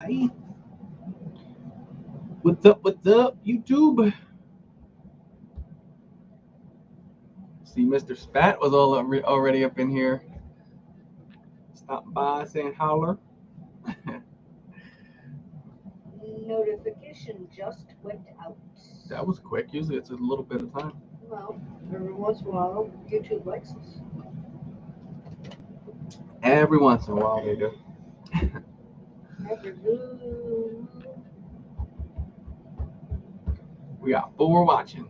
Hey, what's up, YouTube? See, Mr. Spat was already up in here. Stop by saying holler. Notification just went out. That was quick. Usually it's a little bit of time. Well, every once in a while, YouTube likes us. Every once in a while they do. Every blue. We got 4 watching.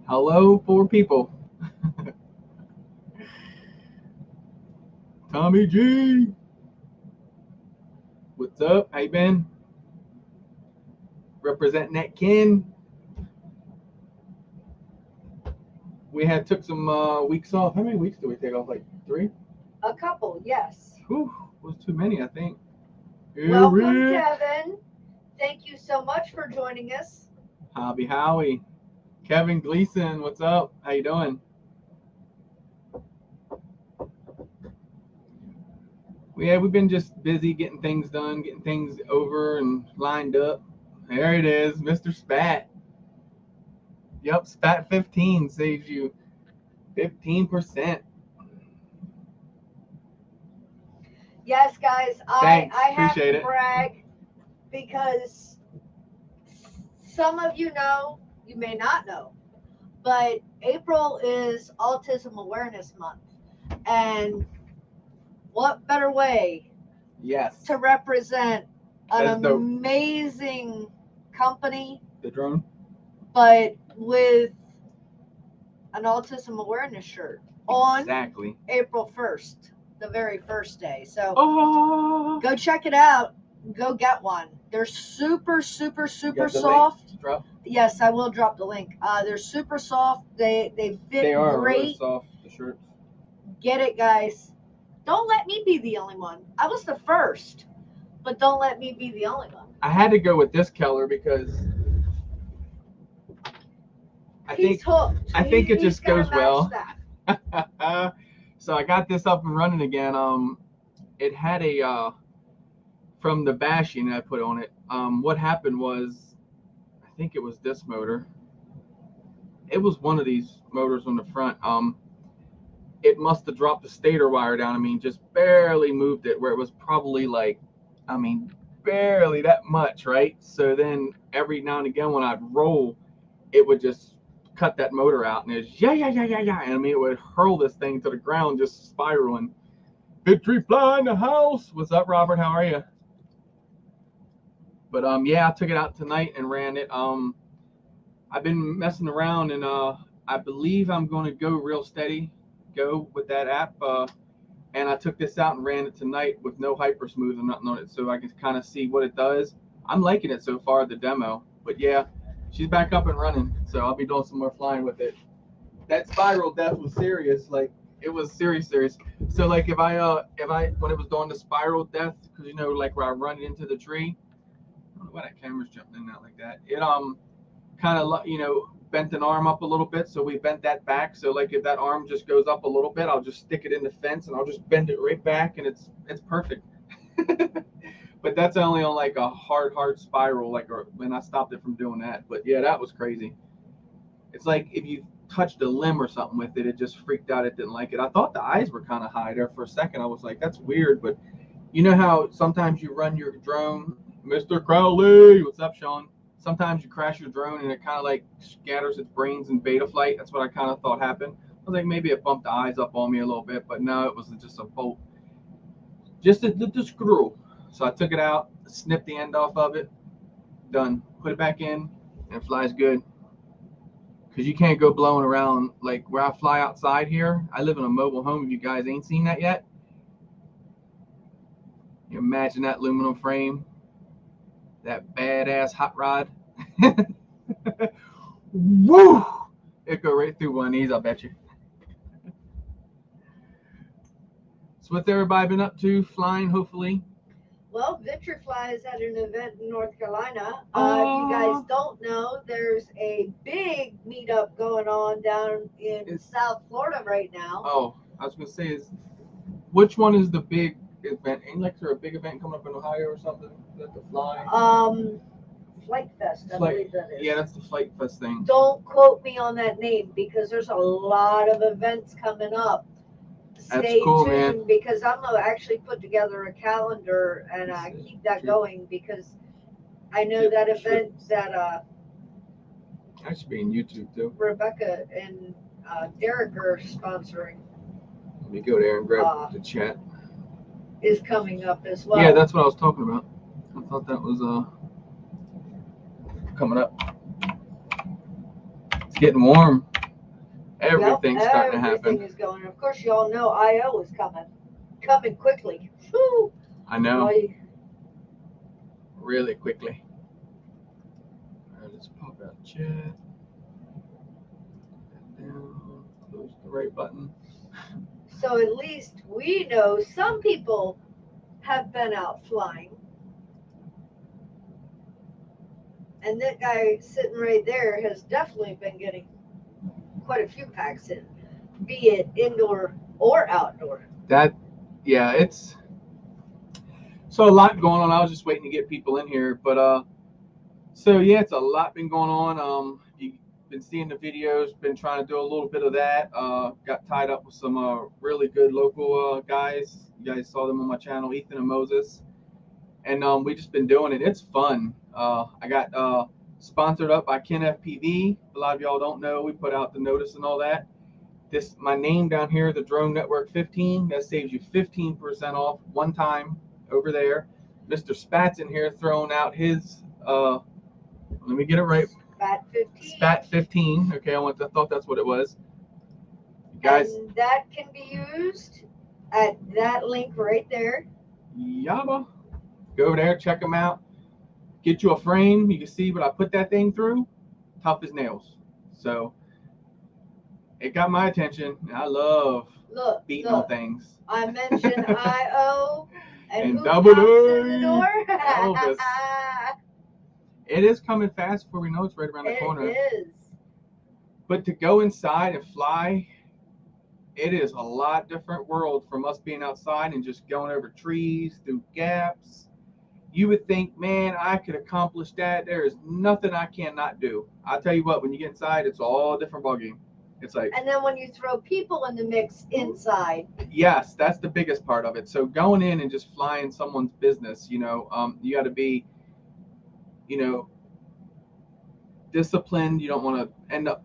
Hello, 4 people. Tommy G. What's up? How you been? Representing that Ken. We took some weeks off. How many weeks did we take off? Like 3? A couple, yes. Whew, was too many, I think. Welcome, Kevin. Thank you so much for joining us. Hobby Howie. Kevin Gleason, what's up? How you doing? We've been just busy getting things done, getting things over and lined up. There it is, Mr. Spat. Yep, Spat 15 saves you 15%. Yes, guys, Thanks, I have appreciate to it. brag because some of you know, you may not know, but April is Autism Awareness Month. And what better way Yes. to represent an That's dope. amazing company, The drone? but with an autism awareness shirt on Exactly. April 1st, the very first day. So Oh. go check it out. Go get one. They're super, super, You super got the soft. link? Drop. Yes, I will drop the link. They're super soft. They fit They are great. really soft, the shirts. Get it, guys. Don't let me be the only one. I was the first, but don't let me be the only one. I had to go with this color because He's hooked. I think it He's just gonna goes match well. that. So I got this up and running again. It had a from the bashing I put on it. What happened was, I think it was this motor. It was one of these motors on the front. It must have dropped the stator wire down. I mean, just barely moved it where it was probably like, I mean, barely that much, right? So then every now and again when I'd roll, it would just cut that motor out, and it's yeah. And I mean, it would hurl this thing to the ground, just spiraling. Victory fly in the house. What's up, Robert? How are you? But yeah, I took it out tonight and ran it. I've been messing around, and I believe I'm going to go real steady, go with that app. And I took this out and ran it tonight with no hyper smooth and nothing on it, so I can kind of see what it does. I'm liking it so far, the demo. But yeah, she's back up and running, so I'll be doing some more flying with it. That spiral death was serious. Like, it was serious. So like if I when it was doing the spiral death, because you know, like where I run it into the tree. I don't know why that camera's jumping in and out like that. It kind of bent an arm up a little bit, so we bent that back. So like if that arm just goes up a little bit, I'll just stick it in the fence and I'll just bend it right back, and it's perfect. But that's only on like a hard spiral, like, or when I stopped it from doing that. But yeah, that was crazy. It's like if you touched a limb or something with it, it just freaked out. It didn't like it. I thought the eyes were kind of high there for a second. I was like, that's weird. But you know how sometimes you run your drone, Mr. Crowley, what's up, Sean? Sometimes you crash your drone and it kind of like scatters its brains in beta flight. That's what I kind of thought happened. I was like, maybe it bumped the eyes up on me a little bit, but no, it was just a bolt, just the screw. So I took it out, snipped the end off of it, done. Put it back in, and it flies good. Because you can't go blowing around like where I fly outside here. I live in a mobile home. If you guys ain't seen that yet, you imagine that aluminum frame, that badass hot rod. Woo! It go right through one of these, I bet you. So what's everybody been up to? Flying, hopefully. Well, Victory Fly is at an event in North Carolina. If Oh. you guys don't know, there's a big meetup going on down in South Florida right now. Oh, I was gonna say, which one is the big event. Ain't like there a big event coming up in Ohio or something? That the fly? Flight Fest, I Flight. believe that is. Yeah, that's the Flight Fest thing. Don't quote me on that name because there's a lot of events coming up. That's Stay cool, tuned man. because I'm gonna actually put together a calendar and keep that going because I know that event that That should be in YouTube too. Rebecca and Derek are sponsoring Let me go there and grab the chat. is coming up as well. Yeah, that's what I was talking about. I thought that was coming up. It's getting warm. Everything's starting to happen. Everything is going. Of course, you all know I.O. is coming quickly. Whew. I know. Really quickly. All right, let's pop out chat. Down. Close the right button. So at least we know some people have been out flying. And that guy sitting right there has definitely been getting quite a few packs in, be it indoor or outdoor. Yeah, it's so a lot going on. I was just waiting to get people in here, but so yeah, it's a lot been going on. You've been seeing the videos, been trying to do a little bit of that. Got tied up with some really good local guys. You guys saw them on my channel, Ethan and Moses, and we just been doing it. It's fun. I got sponsored up by Ken FPV. A lot of y'all don't know. We put out the notice and all that. My name down here, the Drone Network 15, that saves you 15% off one time over there. Mr. Spat's in here throwing out his let me get it right. Spat 15. Spat 15. Okay, I thought that's what it was. You guys. And that can be used at that link right there. Yabba. Go over there, check them out. Get you a frame. You can see what I put that thing through. Tough as nails. So it got my attention. I love beating on things. I mentioned I.O. and who Double knocks in the door? Elvis. It is coming fast before we know it's right around the corner. It is. But to go inside and fly, it is a lot different world from us being outside and just going over trees, through gaps. You would think, man, I could accomplish that. There is nothing I cannot do. I'll tell you what, when you get inside, it's all a different ballgame. It's like, and then when you throw people in the mix inside. Yes, that's the biggest part of it. So going in and just flying someone's business, you got to be, disciplined. You don't want to end up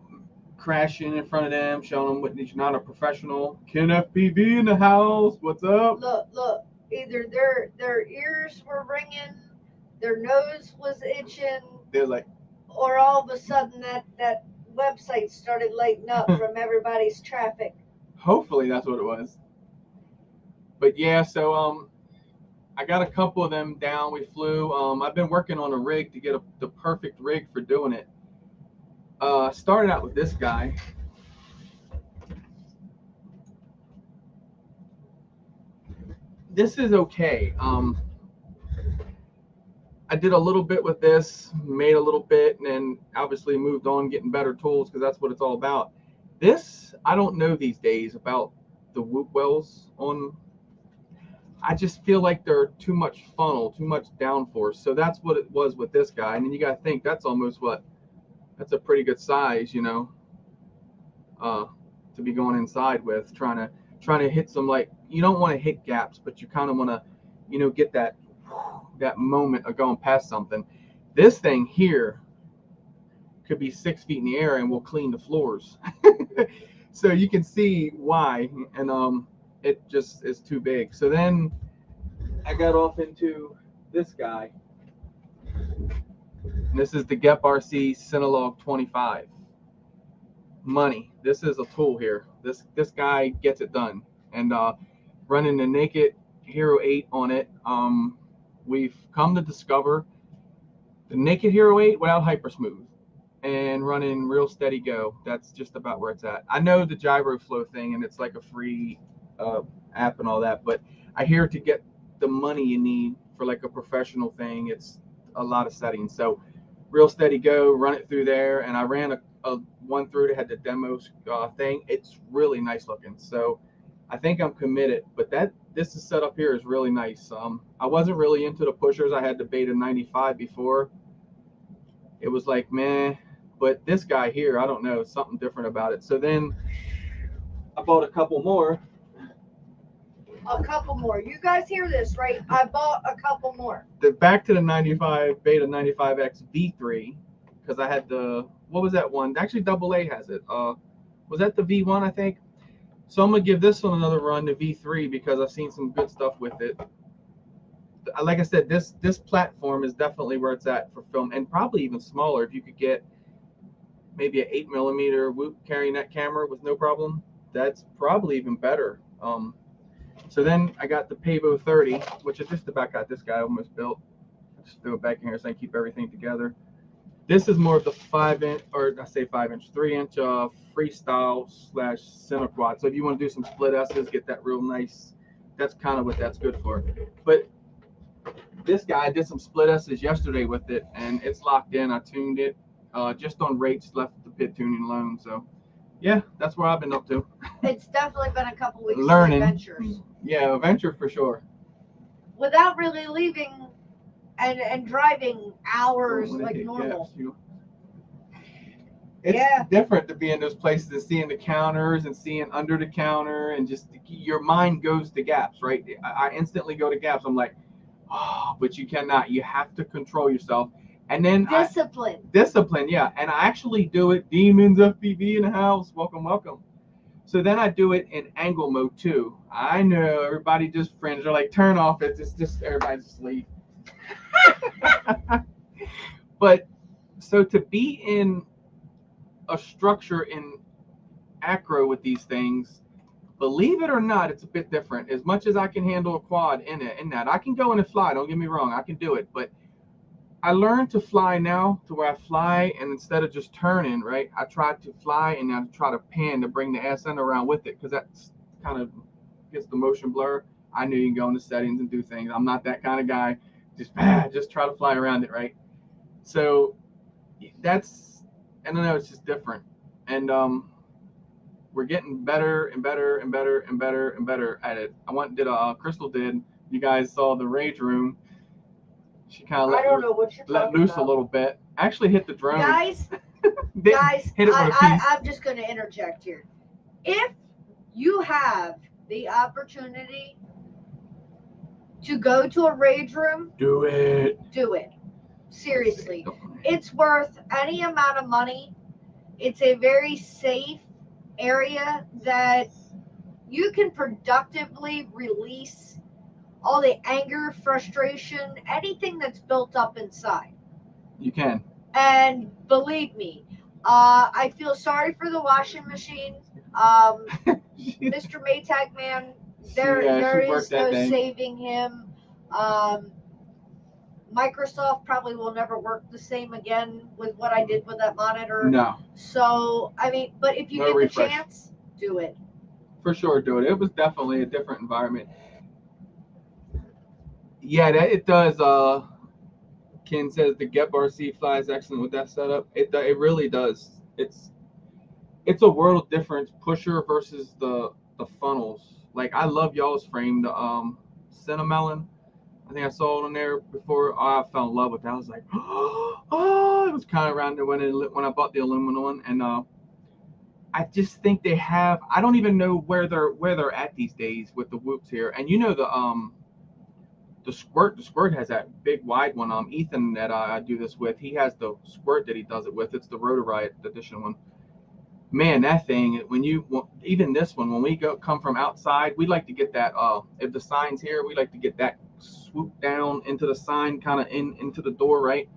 crashing in front of them, showing them what you're not a professional. Ken FPV in the house. What's up? Look. Either their ears were ringing, their nose was itching. They're like, or all of a sudden that website started lighting up from everybody's traffic. Hopefully that's what it was. But yeah, so I got a couple of them down. We flew. I've been working on a rig to get the perfect rig for doing it. Started out with this guy. This is okay. I did a little bit with this, made a little bit, and then obviously moved on, getting better tools because that's what it's all about. This, I don't know these days about the whoop wells on. I just feel like they're too much funnel, too much downforce. So that's what it was with this guy. And then you got to think that's almost that's a pretty good size, to be going inside with, trying to hit some, like, you don't want to hit gaps, but you kind of want to, get that moment of going past something. This thing here could be 6 feet in the air and will clean the floors. So you can see why, and it just is too big. So then I got off into this guy. And this is the GEP RC Cinelog 25. Money. This is a tool here. This guy gets it done. And running the Naked Hero 8 on it, we've come to discover the Naked Hero 8 without Hypersmooth and running real steady go. That's just about where it's at. I know the gyro flow thing, and it's like a free app and all that, but I hear to get the money you need for like a professional thing, it's a lot of settings. So real steady go, run it through there, and I ran a one through that had the demo thing. It's really nice looking. So I think I'm committed. But this is set up here is really nice. I wasn't really into the pushers. I had the Beta 95 before. It was like, man, but this guy here, I don't know, something different about it. So then I bought a couple more. A couple more. You guys hear this, right? I bought a couple more. Back to the 95 Beta 95X V3 because I had the, what was that one? Actually, Double A has it. Was that the V1? I think. So I'm gonna give this one another run, the V3, because I've seen some good stuff with it. Like I said, this platform is definitely where it's at for film, and probably even smaller if you could get maybe an 8mm Whoop carrying that camera with no problem. That's probably even better. So then I got the Pavo 30, which is just about got this guy almost built. Just throw it back in here so I can keep everything together. This is more of the 5-inch, or I say 5-inch, 3-inch freestyle / center quad. So if you want to do some split S's, get that real nice. That's kind of what that's good for. But this guy did some split S's yesterday with it, and it's locked in. I tuned it just on rates, left the pit tuning alone. So yeah, that's where I've been up to. It's definitely been a couple weeks Learning. of adventures. Yeah, adventure for sure. Without really leaving and driving hours like normal. It's different to be in those places and seeing the counters and seeing under the counter, and just your mind goes to gaps, right? I instantly go to gaps. I'm like, oh, but you cannot. You have to control yourself. And then discipline, yeah. And I actually do it. Demons FPV in the house. Welcome, welcome. So then I do it in angle mode too. I know everybody just fringe. They're like, turn off it. It's just everybody's asleep. But so to be in a structure in acro with these things, believe it or not, it's a bit different. As much as I can handle a quad in that, I can go in and fly. Don't get me wrong, I can do it. But I learned to fly now to where I fly, and instead of just turning, right, I try to fly and I try to pan to bring the SN around with it, because that's kind of gets the motion blur. I knew you can go into settings and do things. I'm not that kind of guy. Just try to fly around it, right? So that's, I don't know, it's just different. And we're getting better and better and better and better and better at it. Crystal did. You guys saw the rage room. She kind of let loose a little bit. Actually hit the drone. Guys, hit it I'm just going to interject here. If you have the opportunity to go to a rage room, do it. Do it. Seriously. It's worth any amount of money. It's a very safe area that you can productively release all the anger, frustration, anything that's built up inside. You can. And believe me, I feel sorry for the washing machine. Mr. Maytag man, there is no saving him. Microsoft probably will never work the same again with what I did with that monitor. No. So, I mean, but if you get the chance, do it. For sure, do it. It was definitely a different environment. Yeah, it does. Ken says the Gep RC flies excellent with that setup. It really does. It's a world of difference, pusher versus the funnels. Like, I love y'all's frame, the Cinnamon. I think I saw it on there before. Oh, I fell in love with that. I was like, oh, it was kind of around there when I bought the aluminum one, and I just think they have. I don't even know where they're at these days with the whoops here. And you know the Squirt has that big wide one. Ethan that I do this with, he has the Squirt that he does it with. It's the Rotor Riot edition one. Man, that thing, even this one, when we come from outside, we like to get that, if the sign's here, we like to get that swoop down into the sign, kind of into the door, right?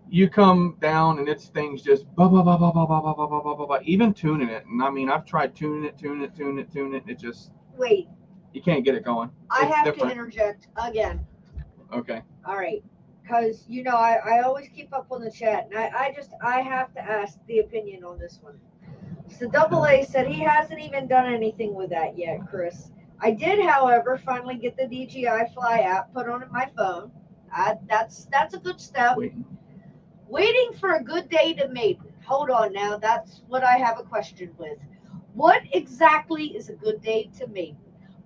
You come down and it's things just even tuning it. And I mean, I've tried tuning it. It just, wait, you can't get it going. I have to interject again. Okay. All right. Because, you know, I always keep up on the chat, and I have to ask the opinion on this one. So Double A said he hasn't even done anything with that yet, Chris. I did, however, finally get the DJI Fly app put on my phone. That's a good step. Waiting for a good day to maybe. Hold on now. That's what I have a question with. What exactly is a good day to mate?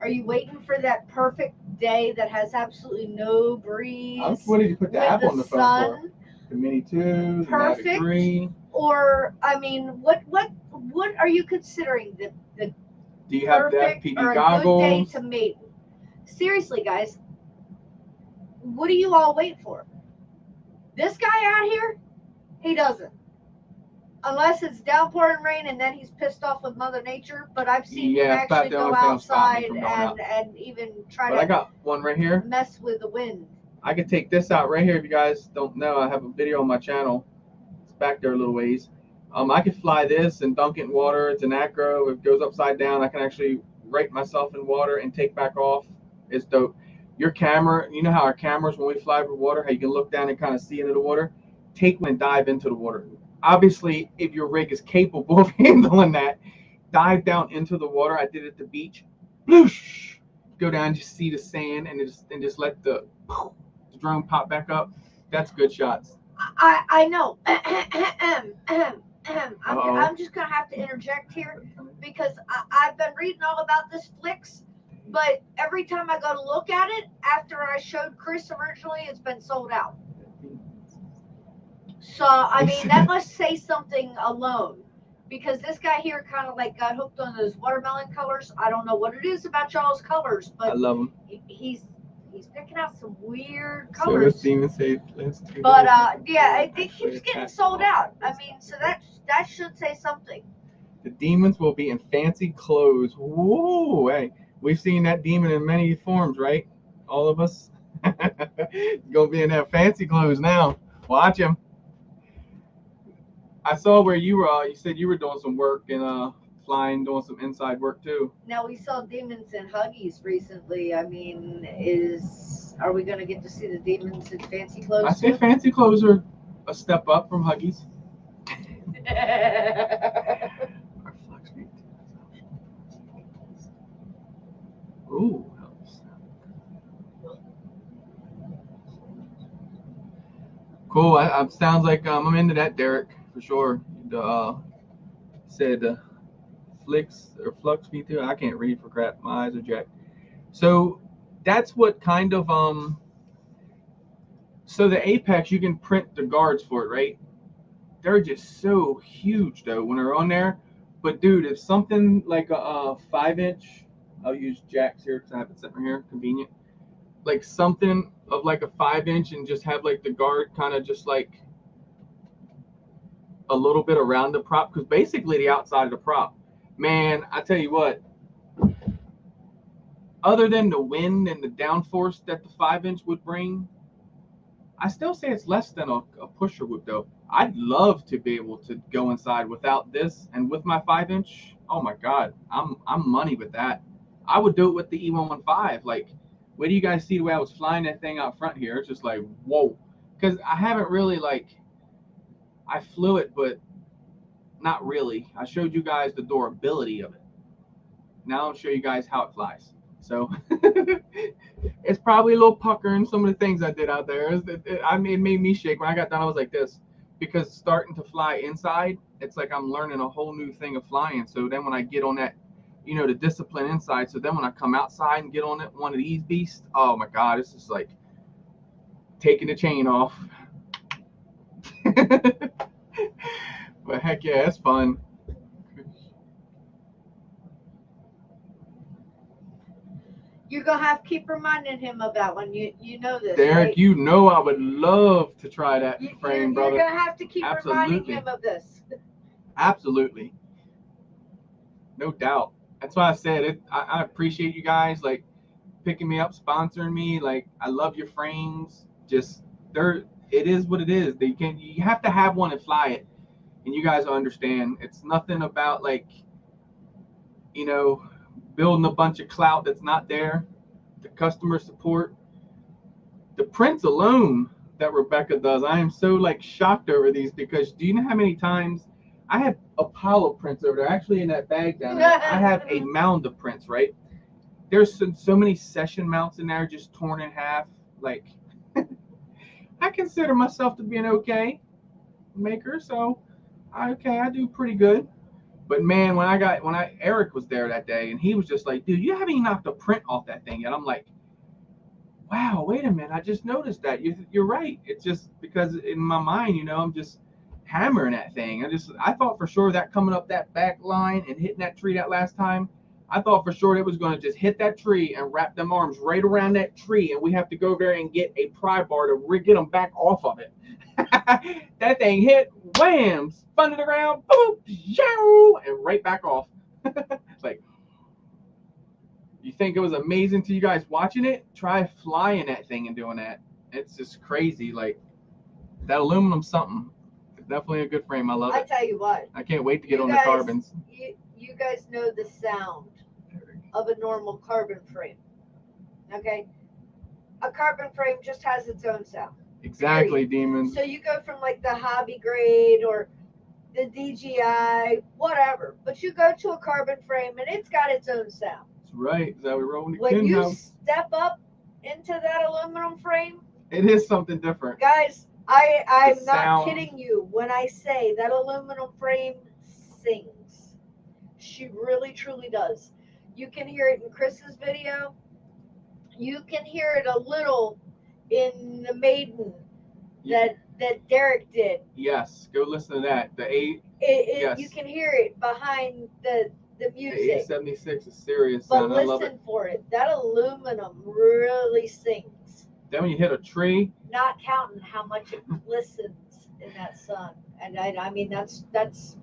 Are you waiting for that perfect day that has absolutely no breeze? What did you put the with app the on the phone for? sun? The Mini 2, the Mavic Perfect. 3. Or I mean, what are you considering the Do you have the perfect FPV or a good day goggles? to mate? Seriously, guys, what do you all wait for? This guy out here, he doesn't. Unless it's downpouring rain and then he's pissed off with Mother Nature. But I've seen him Yeah, it's about actually the go only thing that'll stop me outside from going out. and even try But I to got one right here. mess with the wind. I could take this out right here. If you guys don't know, I have a video on my channel. It's back there a little ways. I could fly this and dunk it in water. It's an acro. If it goes upside down, I can actually right myself in water and take back off. It's dope. Your camera, you know how our cameras, when we fly over water, how you can look down and kind of see into the water? Take one and dive into the water. Obviously, if your rig is capable of handling that, dive down into the water. I did it at the beach. Bloosh! Go down, just see the sand, and just let the drone pop back up. That's good shots. I know. I'm just gonna have to interject here because I've been reading all about this Flix, but every time I go to look at it, after I showed Chris originally, it's been sold out. So I mean that must say something alone. Because this guy here kind of like got hooked on those watermelon colors. I don't know what it is about y'all's colors, I but love them. he's picking out some weird So colors. let's even say let's do But this. yeah, it keeps getting sold out. I mean, so that should say something. The demons will be in fancy clothes. Whoa, hey, we've seen that demon in many forms, right? All of us. Gonna be in that fancy clothes now. Watch him. I saw where you were. You said you were doing some work and flying, doing some inside work too. Now we saw demons in Huggies recently. I mean, are we gonna get to see the demons in fancy clothes? I say fancy clothes are a step up from Huggies. Ooh. Cool. I sounds like I'm into that, Derek, for sure. The said Flix or Flux V2. I can't read for crap. My eyes are jacked. So that's what kind of So the Apex, you can print the guards for it, right? They're just so huge though when they're on there. But dude, if something like a 5-inch, I'll use jacks here because I have it sitting right here, convenient. Like something of like a 5-inch and just have like the guard kind of just like a little bit around the prop, because basically the outside of the prop, man, I tell you what, other than the wind and the downforce that the 5-inch would bring, I still say it's less than a pusher would though. I'd love to be able to go inside without this, and with my 5-inch, oh my god, I'm money with that. I would do it with the E115. Like, where do you guys see the way I was flying that thing out front here? It's just like, whoa. Because I haven't really, like, I flew it, but not really. I showed you guys the durability of it. Now I'll show you guys how it flies. So it's probably a little pucker in some of the things I did out there. It made me shake. When I got done, I was like this. Because starting to fly inside, it's like I'm learning a whole new thing of flying. So then when I get on that, the discipline inside, so then when I come outside and get on it, one of these beasts, oh my God, it's just like taking the chain off. But heck yeah, it's fun. You're gonna have to keep reminding him of that one. You know this, Derek, right? you know I would love to try that frame, brother. You're gonna have to keep reminding him of this. Absolutely. No doubt. That's why I said it. I appreciate you guys like picking me up, sponsoring me. Like, I love your frames. Just it is what it is. You have to have one and fly it, and you guys will understand. It's nothing about like, building a bunch of clout that's not there. The customer support, the prints alone that Rebecca does, I am so like shocked over these, because do you know how many times I have Apollo prints over there? Actually, in that bag down there, I have a mound of prints, right? There's so many session mounts in there just torn in half. Like, I consider myself to be an okay maker, so I do pretty good. But man, Eric was there that day, and he was just like, dude, you haven't even knocked a print off that thing yet. I'm like, wow, wait a minute, I just noticed that. You're right. It's just because in my mind, I'm just hammering that thing. I thought for sure that coming up that back line and hitting that tree that last time, I thought for sure it was going to just hit that tree and wrap them arms right around that tree, and we have to go there and get a pry bar to get them back off of it. That thing hit, wham, spun it around, boop, and right back off. It's like, you think it was amazing to you guys watching it? Try flying that thing and doing that. It's just crazy. Like, that aluminum something. It's definitely a good frame. I love I it. tell you what, I can't wait to get you on the guys, carbons. you guys know the sound of a normal carbon frame. Okay? A carbon frame just has its own sound. Exactly, Period. demons. So you go from like the hobby grade or the DGI, whatever, but you go to a carbon frame and it's got its own sound. That's right. Is that we rolling the When you step up into that aluminum frame, it is something different. Guys, I'm The not sound. kidding you when I say that aluminum frame sings. She really truly does. You can hear it in Chris's video. You can hear it a little in the Maiden that Derek did. Yes, go listen to that. Yes. You can hear it behind the music. The 876 is serious But sound. I love it. listen for it. That aluminum really sings. Then when you hit a tree, Not counting how much it glistens in that sun. And I mean that's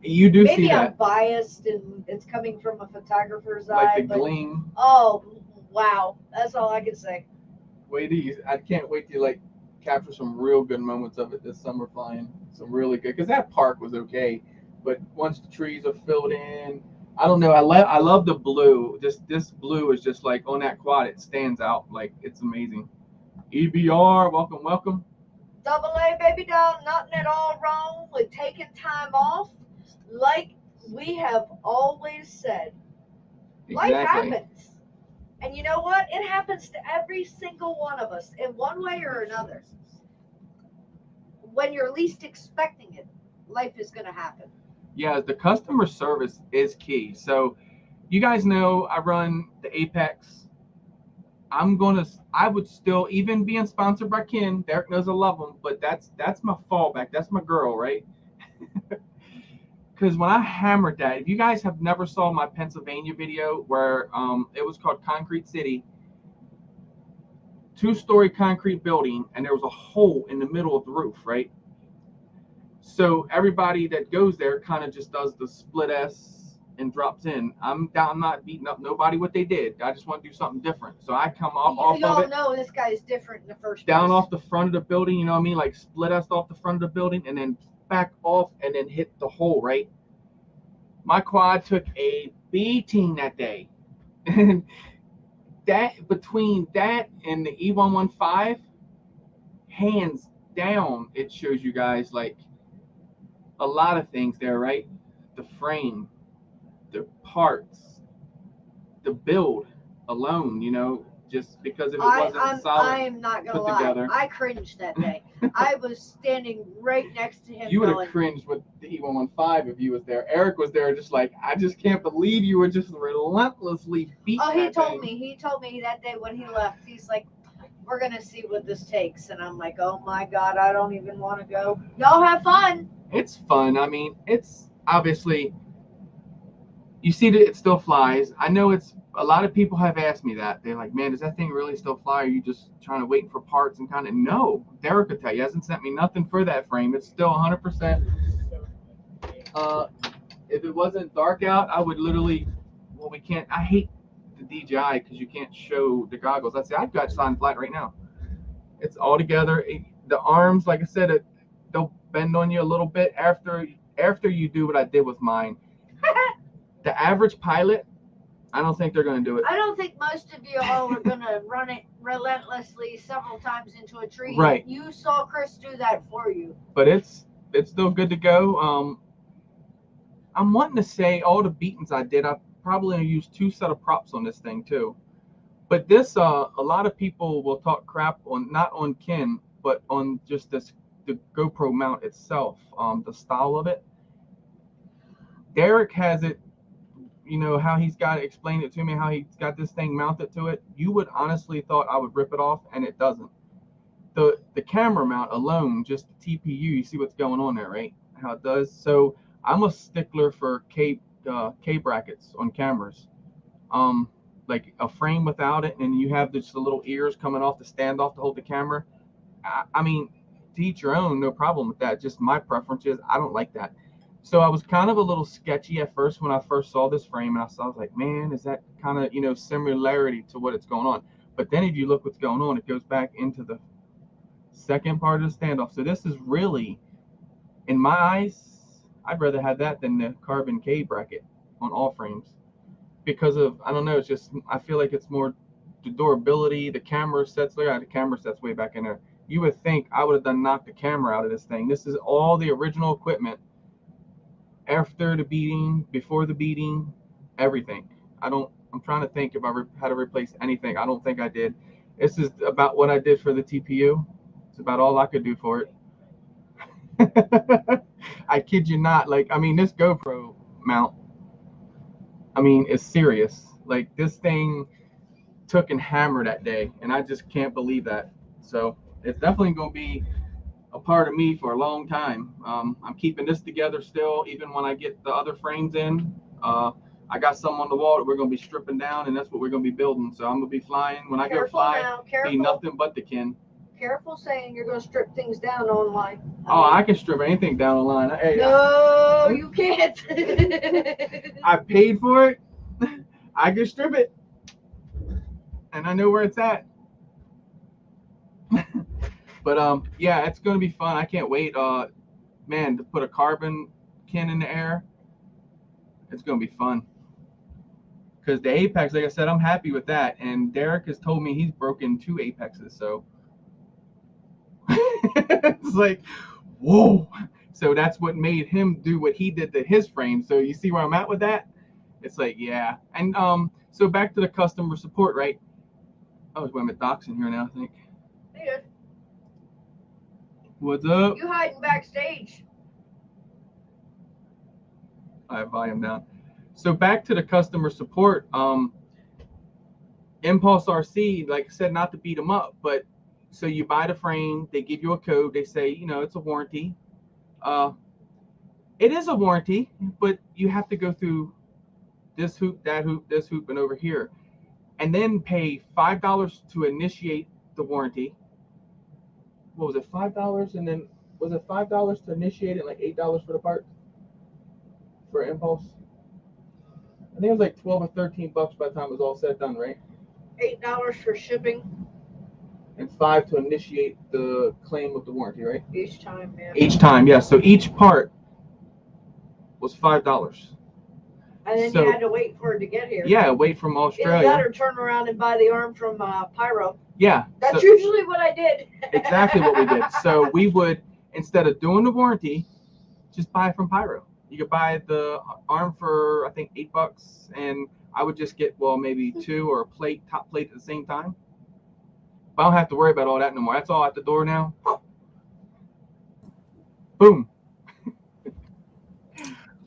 you do see maybe I'm that. biased and it's coming from a photographer's Like eye. the gleam. Oh wow, that's all I can say. I can't wait to like capture some real good moments of it this summer flying. Some really good, because that park was okay, but once the trees are filled in, I don't know. I love the blue. Just this blue is just like on that quad. It stands out like it's amazing. EBR, welcome. Double A, baby doll, nothing at all wrong with taking time off. Like we have always said, life happens. And you know what? It happens to every single one of us in one way or another. When you're least expecting it, life is going to happen. Yeah, the customer service is key. So you guys know I run the Apex. I would still, even being sponsored by Ken, Derek knows I love him, but that's my fallback. That's my girl, right? Because when I hammered that, if you guys have never saw my Pennsylvania video where it was called Concrete City, 2-story concrete building, and there was a hole in the middle of the roof, right? So everybody that goes there kind of just does the split S and drops in. I'm not beating up nobody what they did. I just want to do something different. So I come off of it. Y'all know this guy is different in the first place. Down off the front of the building, you know what I mean? Like split S off the front of the building and then back off and then hit the hole, right? My quad took a beating that day. And that between that and the E115, hands down, it shows you guys like a lot of things there, right? The frame, the parts, the build alone, just because if it wasn't solid, I am not gonna lie. Together. I cringed that day. I was standing right next to him. You would have cringed with the E115 if you was there. Eric was there, just like, I just can't believe you were just relentlessly beating. Oh, he told me that day when he left. He's like, we're gonna see what this takes, and I'm like, oh my god, I don't even want to go. Y'all have fun. It's fun. I mean, it's obviously, you see that it still flies. I know a lot of people have asked me that. They're like, man, does that thing really still fly? Or are you just trying to wait for parts and kind of, no. Derek could tell you, he hasn't sent me nothing for that frame. It's still 100%. If it wasn't dark out, I would literally, we can't, I hate the DJI because you can't show the goggles. I've got sign flat right now. It's all together. The arms, like I said, they'll bend on you a little bit after you do what I did with mine. The average pilot, I don't think they're going to do it. I don't think most of you all are going to run it relentlessly several times into a tree. Right. You saw Chris do that for you. But it's still good to go. I'm wanting to say all the beatings I did, I probably used 2 set of props on this thing too. But this, a lot of people will talk crap on, not on Ken, but on just the GoPro mount itself, the style of it. Derek has it, how he's got it, explained it to me, how he's got this thing mounted to it. You would honestly thought I would rip it off, and it doesn't. The camera mount alone, just the TPU, you see what's going on there, right? How it does. So I'm a stickler for K brackets on cameras. Um, like a frame without it, and you have just the little ears coming off the standoff to hold the camera. I mean, to each your own, no problem with that. Just my preference is I don't like that. So I was kind of a little sketchy at first when I first saw this frame, and I was like, man, is that kind of similarity to what it's going on? But then if you look what's going on, it goes back into the second part of the standoff. So this is really, in my eyes, I'd rather have that than the carbon K bracket on all frames because of, I don't know, it's just I feel like it's more the durability, the camera sets. Look at the camera sets way back in there. You would think I would have done knocked the camera out of this thing. This is all the original equipment after the beating, before the beating, everything. I'm trying to think if I had to replace anything. I don't think I did. This is about what I did for the TPU. It's about all I could do for it. I kid you not. Like, I mean, this GoPro mount, I mean, it's serious. Like, this thing took and hammered that day, and I just can't believe that. So it's definitely going to be a part of me for a long time. I'm keeping this together still, even when I get the other frames in. I got some on the wall that we're going to be stripping down, and that's what we're going to be building. So I'm going to be flying. When I go fly, now, careful. Be nothing but the kin. Careful saying you're going to strip things down online. I can strip anything down online. Hey, no, you can't. I paid for it. I can strip it, and I know where it's at. But yeah, it's gonna be fun. I can't wait. Man, to put a carbon kin in the air, it's gonna be fun. Because the apex, like I said, I'm happy with that. And Derek has told me he's broken 2 apexes, so it's like, whoa. So that's what made him do what he did to his frame. So you see where I'm at with that? It's like, yeah. And so back to the customer support, right? Oh, wait a minute, Doc's in here now, I think. Hey, dude. What's up? You hiding backstage. I have volume down. So back to the customer support. Impulse RC, like I said, not to beat them up, but so you buy the frame, they give you a code, they say, it's a warranty. It is a warranty, but you have to go through this hoop, that hoop, this hoop, and over here, and then pay $5 to initiate the warranty. What was it, $5? And then was it $5 to initiate it, like $8 for the part for Impulse? I think it was like 12 or 13 bucks by the time it was all said and done, right? $8 for shipping. And $5 to initiate the claim of the warranty, right? Each time, yeah. Each time, yeah. So each part was $5. And then you had to wait for it to get here. Yeah, wait from Australia. You better turn around and buy the arm from Pyro. Yeah. That's usually what I did. Exactly what we did. So we would, instead of doing the warranty, just buy it from Pyro. You could buy the arm for, I think, $8, and I would just get, maybe 2 or a top plate at the same time. But I don't have to worry about all that no more. That's all at the door now. Boom.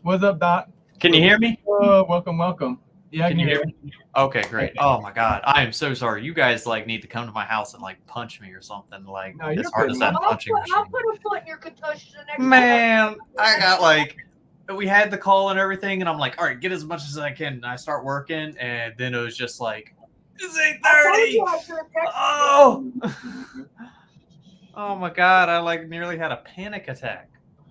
What's up, Doc? Can you hear me? Welcome. Yeah, Can you hear me? Okay, great. Oh my God, I am so sorry. You guys need to come to my house and punch me or something. No, as hard as that punching machine. I'll put a foot in your concussion next time. Man, I got we had the call and everything, and I'm like, all right, get as much as I can. And I start working, and then it was just it's 8:30. Oh, oh my God, I nearly had a panic attack.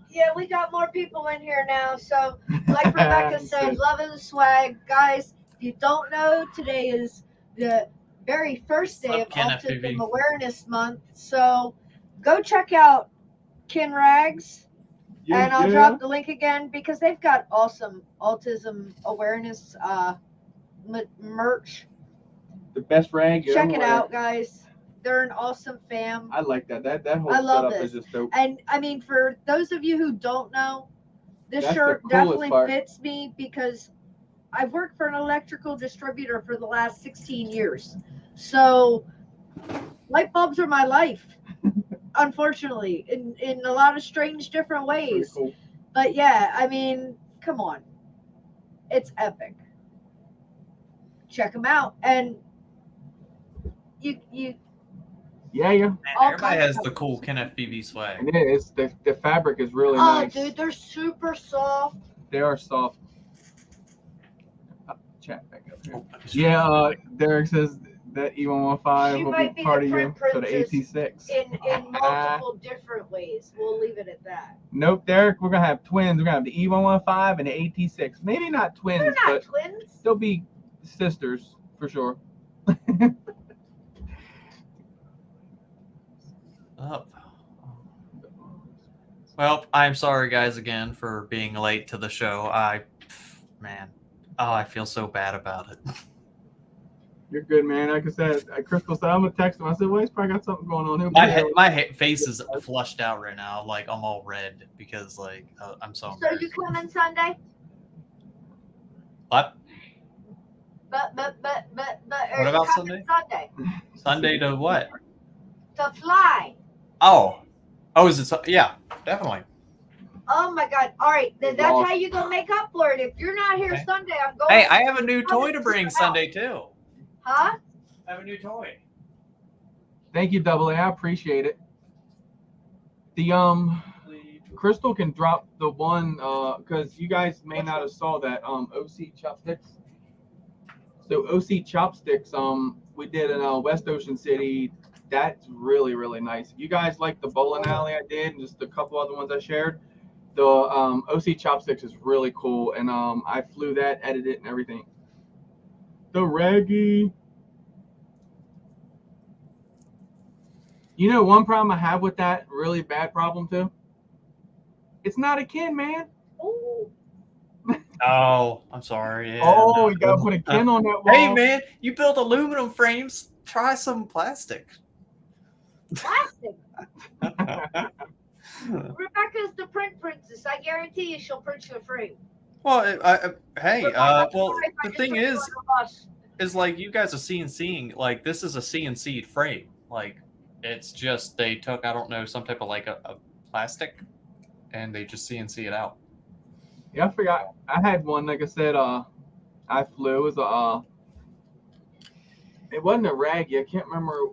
Yeah, we got more people in here now. So, like Rebecca said, loving the swag. Guys, if you don't know, today is the very first day of Autism Awareness Month. So, go check out Kin Rags. Yeah, and I'll drop the link again because they've got awesome autism awareness merch. The best rag. Check it out, guys. They're an awesome fam. I like that. That whole setup is just dope. And I mean, for those of you who don't know, this shirt definitely fits me because I've worked for an electrical distributor for the last 16 years. So light bulbs are my life, unfortunately, in a lot of strange different ways. Cool. But yeah, I mean, come on. It's epic. Check them out, and you Yeah, yeah. Man, All everybody kinds has of the cool Ken FPV swag. And it is the fabric is really oh nice. dude, they're super soft. They are soft. Chat back up here. Oh, I just Yeah, realized- Derek says that She E115 will might be be part the of you print for the princess AT6. in multiple different ways. We'll leave it at that. Nope, Derek, we're gonna have twins. We're gonna have the E115 and the AT6. Maybe not twins, They're not but twins. they'll be sisters for sure. Up. Well, I'm sorry, guys, again for being late to the show. I feel so bad about it. You're good, man. Like I said, Crystal said I'm gonna text him. I said, well, he's probably got something going on. He'll be there. My face is flushed out right now. Like I'm all red because I'm so So embarrassed. you coming Sunday? What? But What are about you coming Sunday? Sunday to what? To fly. Oh, is it? Yeah, definitely. Oh my God! All right, then that's Lost. how you gonna make up for it. If you're not here Okay. Sunday, I'm going. Hey, I have a new toy to bring Sunday too. Huh? I have a new toy. Thank you, Double A. I appreciate it. The Crystal can drop the one because you guys may not have saw that OC chopsticks. So OC chopsticks we did in West Ocean City. That's really, really nice. If you guys like the bowling alley I did and just a couple other ones I shared, the OC chopsticks is really cool, and I flew that, edited it, and everything. The Reggie. You know, one problem I have with that, really bad problem too. It's not a Ken, man. Ooh. Oh, I'm sorry. Yeah, Oh, no. you gotta put a Ken on that wall. Hey, man, you built aluminum frames. Try some plastic. Plastic. Rebecca's the print princess. I guarantee you, she'll print you a frame. Well, hey, Rebecca, well, sorry if I the just thing put you is on the bus. like you guys are CNCing. Like this is a CNC frame. Like it's just they took I don't know some type of like a plastic, and they just CNC it out. Yeah, I forgot. I had one. Like I said, I flew. It was it wasn't a Raggy. I can't remember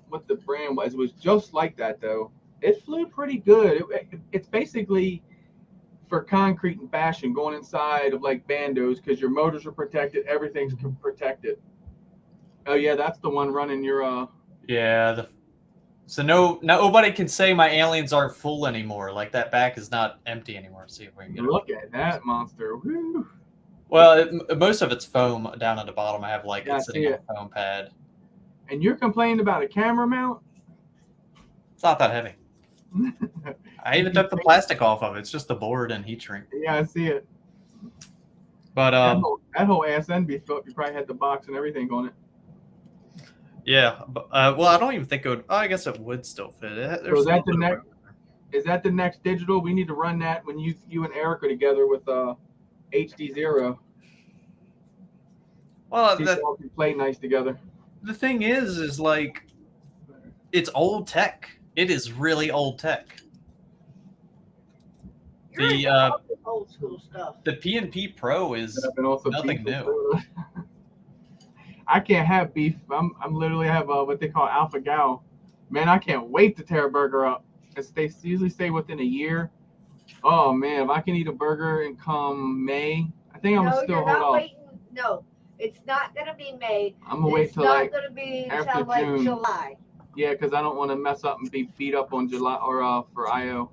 what the brand was. It was just like that though. It flew pretty good. It's basically for concrete and fashion going inside of like bandos because your motors are protected. Everything's protected. Oh yeah, that's the one running your Yeah. So nobody can say my aliens aren't full anymore. Like that back is not empty anymore. See if we can get it. Look at that monster. Woo. Well, most of it's foam down at the bottom. I have like Yeah, I it's sitting see on it. a foam pad. And you're complaining about a camera mount? It's not that heavy. I even took the plastic off of it. It's just the board and heat shrink. Yeah, I see it. But that whole ASN be filled. You probably had the box and everything on it. yeah. But, well, I don't even think it would. Oh, I guess it would still fit. So is that the next? Is that the next digital? We need to run that when you and Eric are together with HD0. Well, See if y'all can play nice together. the thing is like it's old tech. It is really old tech. You're old school stuff. The PNP Pro is And also nothing beef. new. I can't have beef. I'm literally have what they call alpha gal. Man, I can't wait to tear a burger up. They usually say within a year. Oh man, if I can eat a burger and come May, I think I'm gonna still hold off. Waiting. No, it's not gonna be May. I'm gonna wait till like gonna be after till like June. July. Yeah, because I don't want to mess up and be beat up on July or for IO.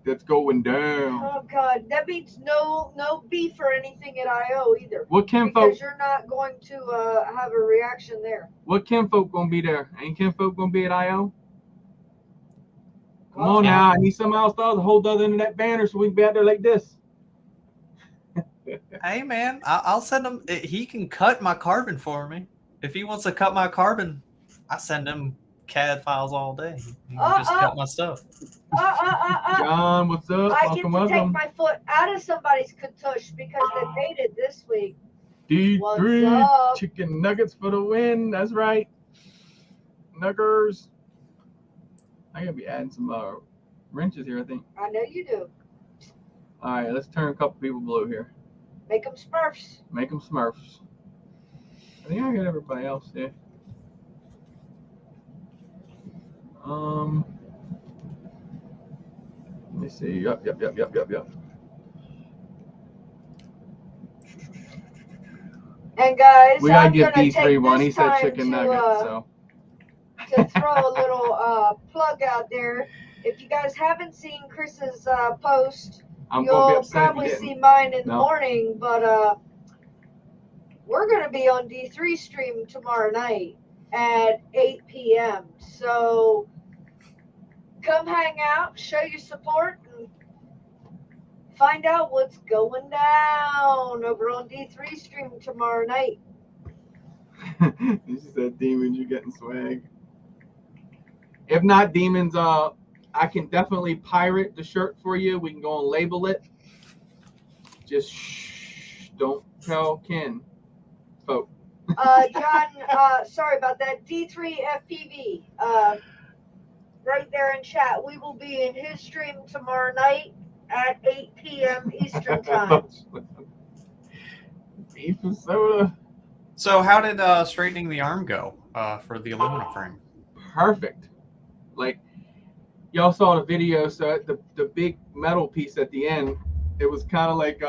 That's going down. Oh God, that means no beef or anything at IO either. What kinfolk? Because you're not going to have a reaction there. What kinfolk gonna be there? Ain't kinfolk gonna be at IO? Come Well, on now, I need something else to hold other than that banner so we can be out there like this. Hey man, I'll send him. He can cut my carbon for me. If he wants to cut my carbon, I send him CAD files all day. He can just cut my stuff. John, what's up? I get to take my foot out of somebody's katush because they made it this week. What's D3 up? chicken nuggets for the win. That's right. Nuggers. I gotta be adding some wrenches here, I think. I know you do. All right, let's turn a couple people blue here. Make them Smurfs. Make them Smurfs. I think I got everybody else there. Let me see. Yep. And guys, We gotta I'm give gonna D3 take one. He this said time chicken to, nuggets, so. to throw a little plug out there. If you guys haven't seen Chris's post, I'm gonna be you'll upset if you probably didn't. see mine in the No. morning. But we're gonna be on D3 stream tomorrow night at 8 p.m. So come hang out, show your support, and find out what's going down over on D3 stream tomorrow night. She said, "Demons, you're getting swag." If not, Demons, I can definitely pirate the shirt for you. We can go and label it. Just shh, don't tell Ken, folk. John, sorry about that. D3 FPV, right there in chat. We will be in his stream tomorrow night at 8 p.m. Eastern time. Beef and soda. So how did straightening the arm go for the aluminum frame? Perfect. Like, y'all saw the video, so the big metal piece at the end, it was kind of like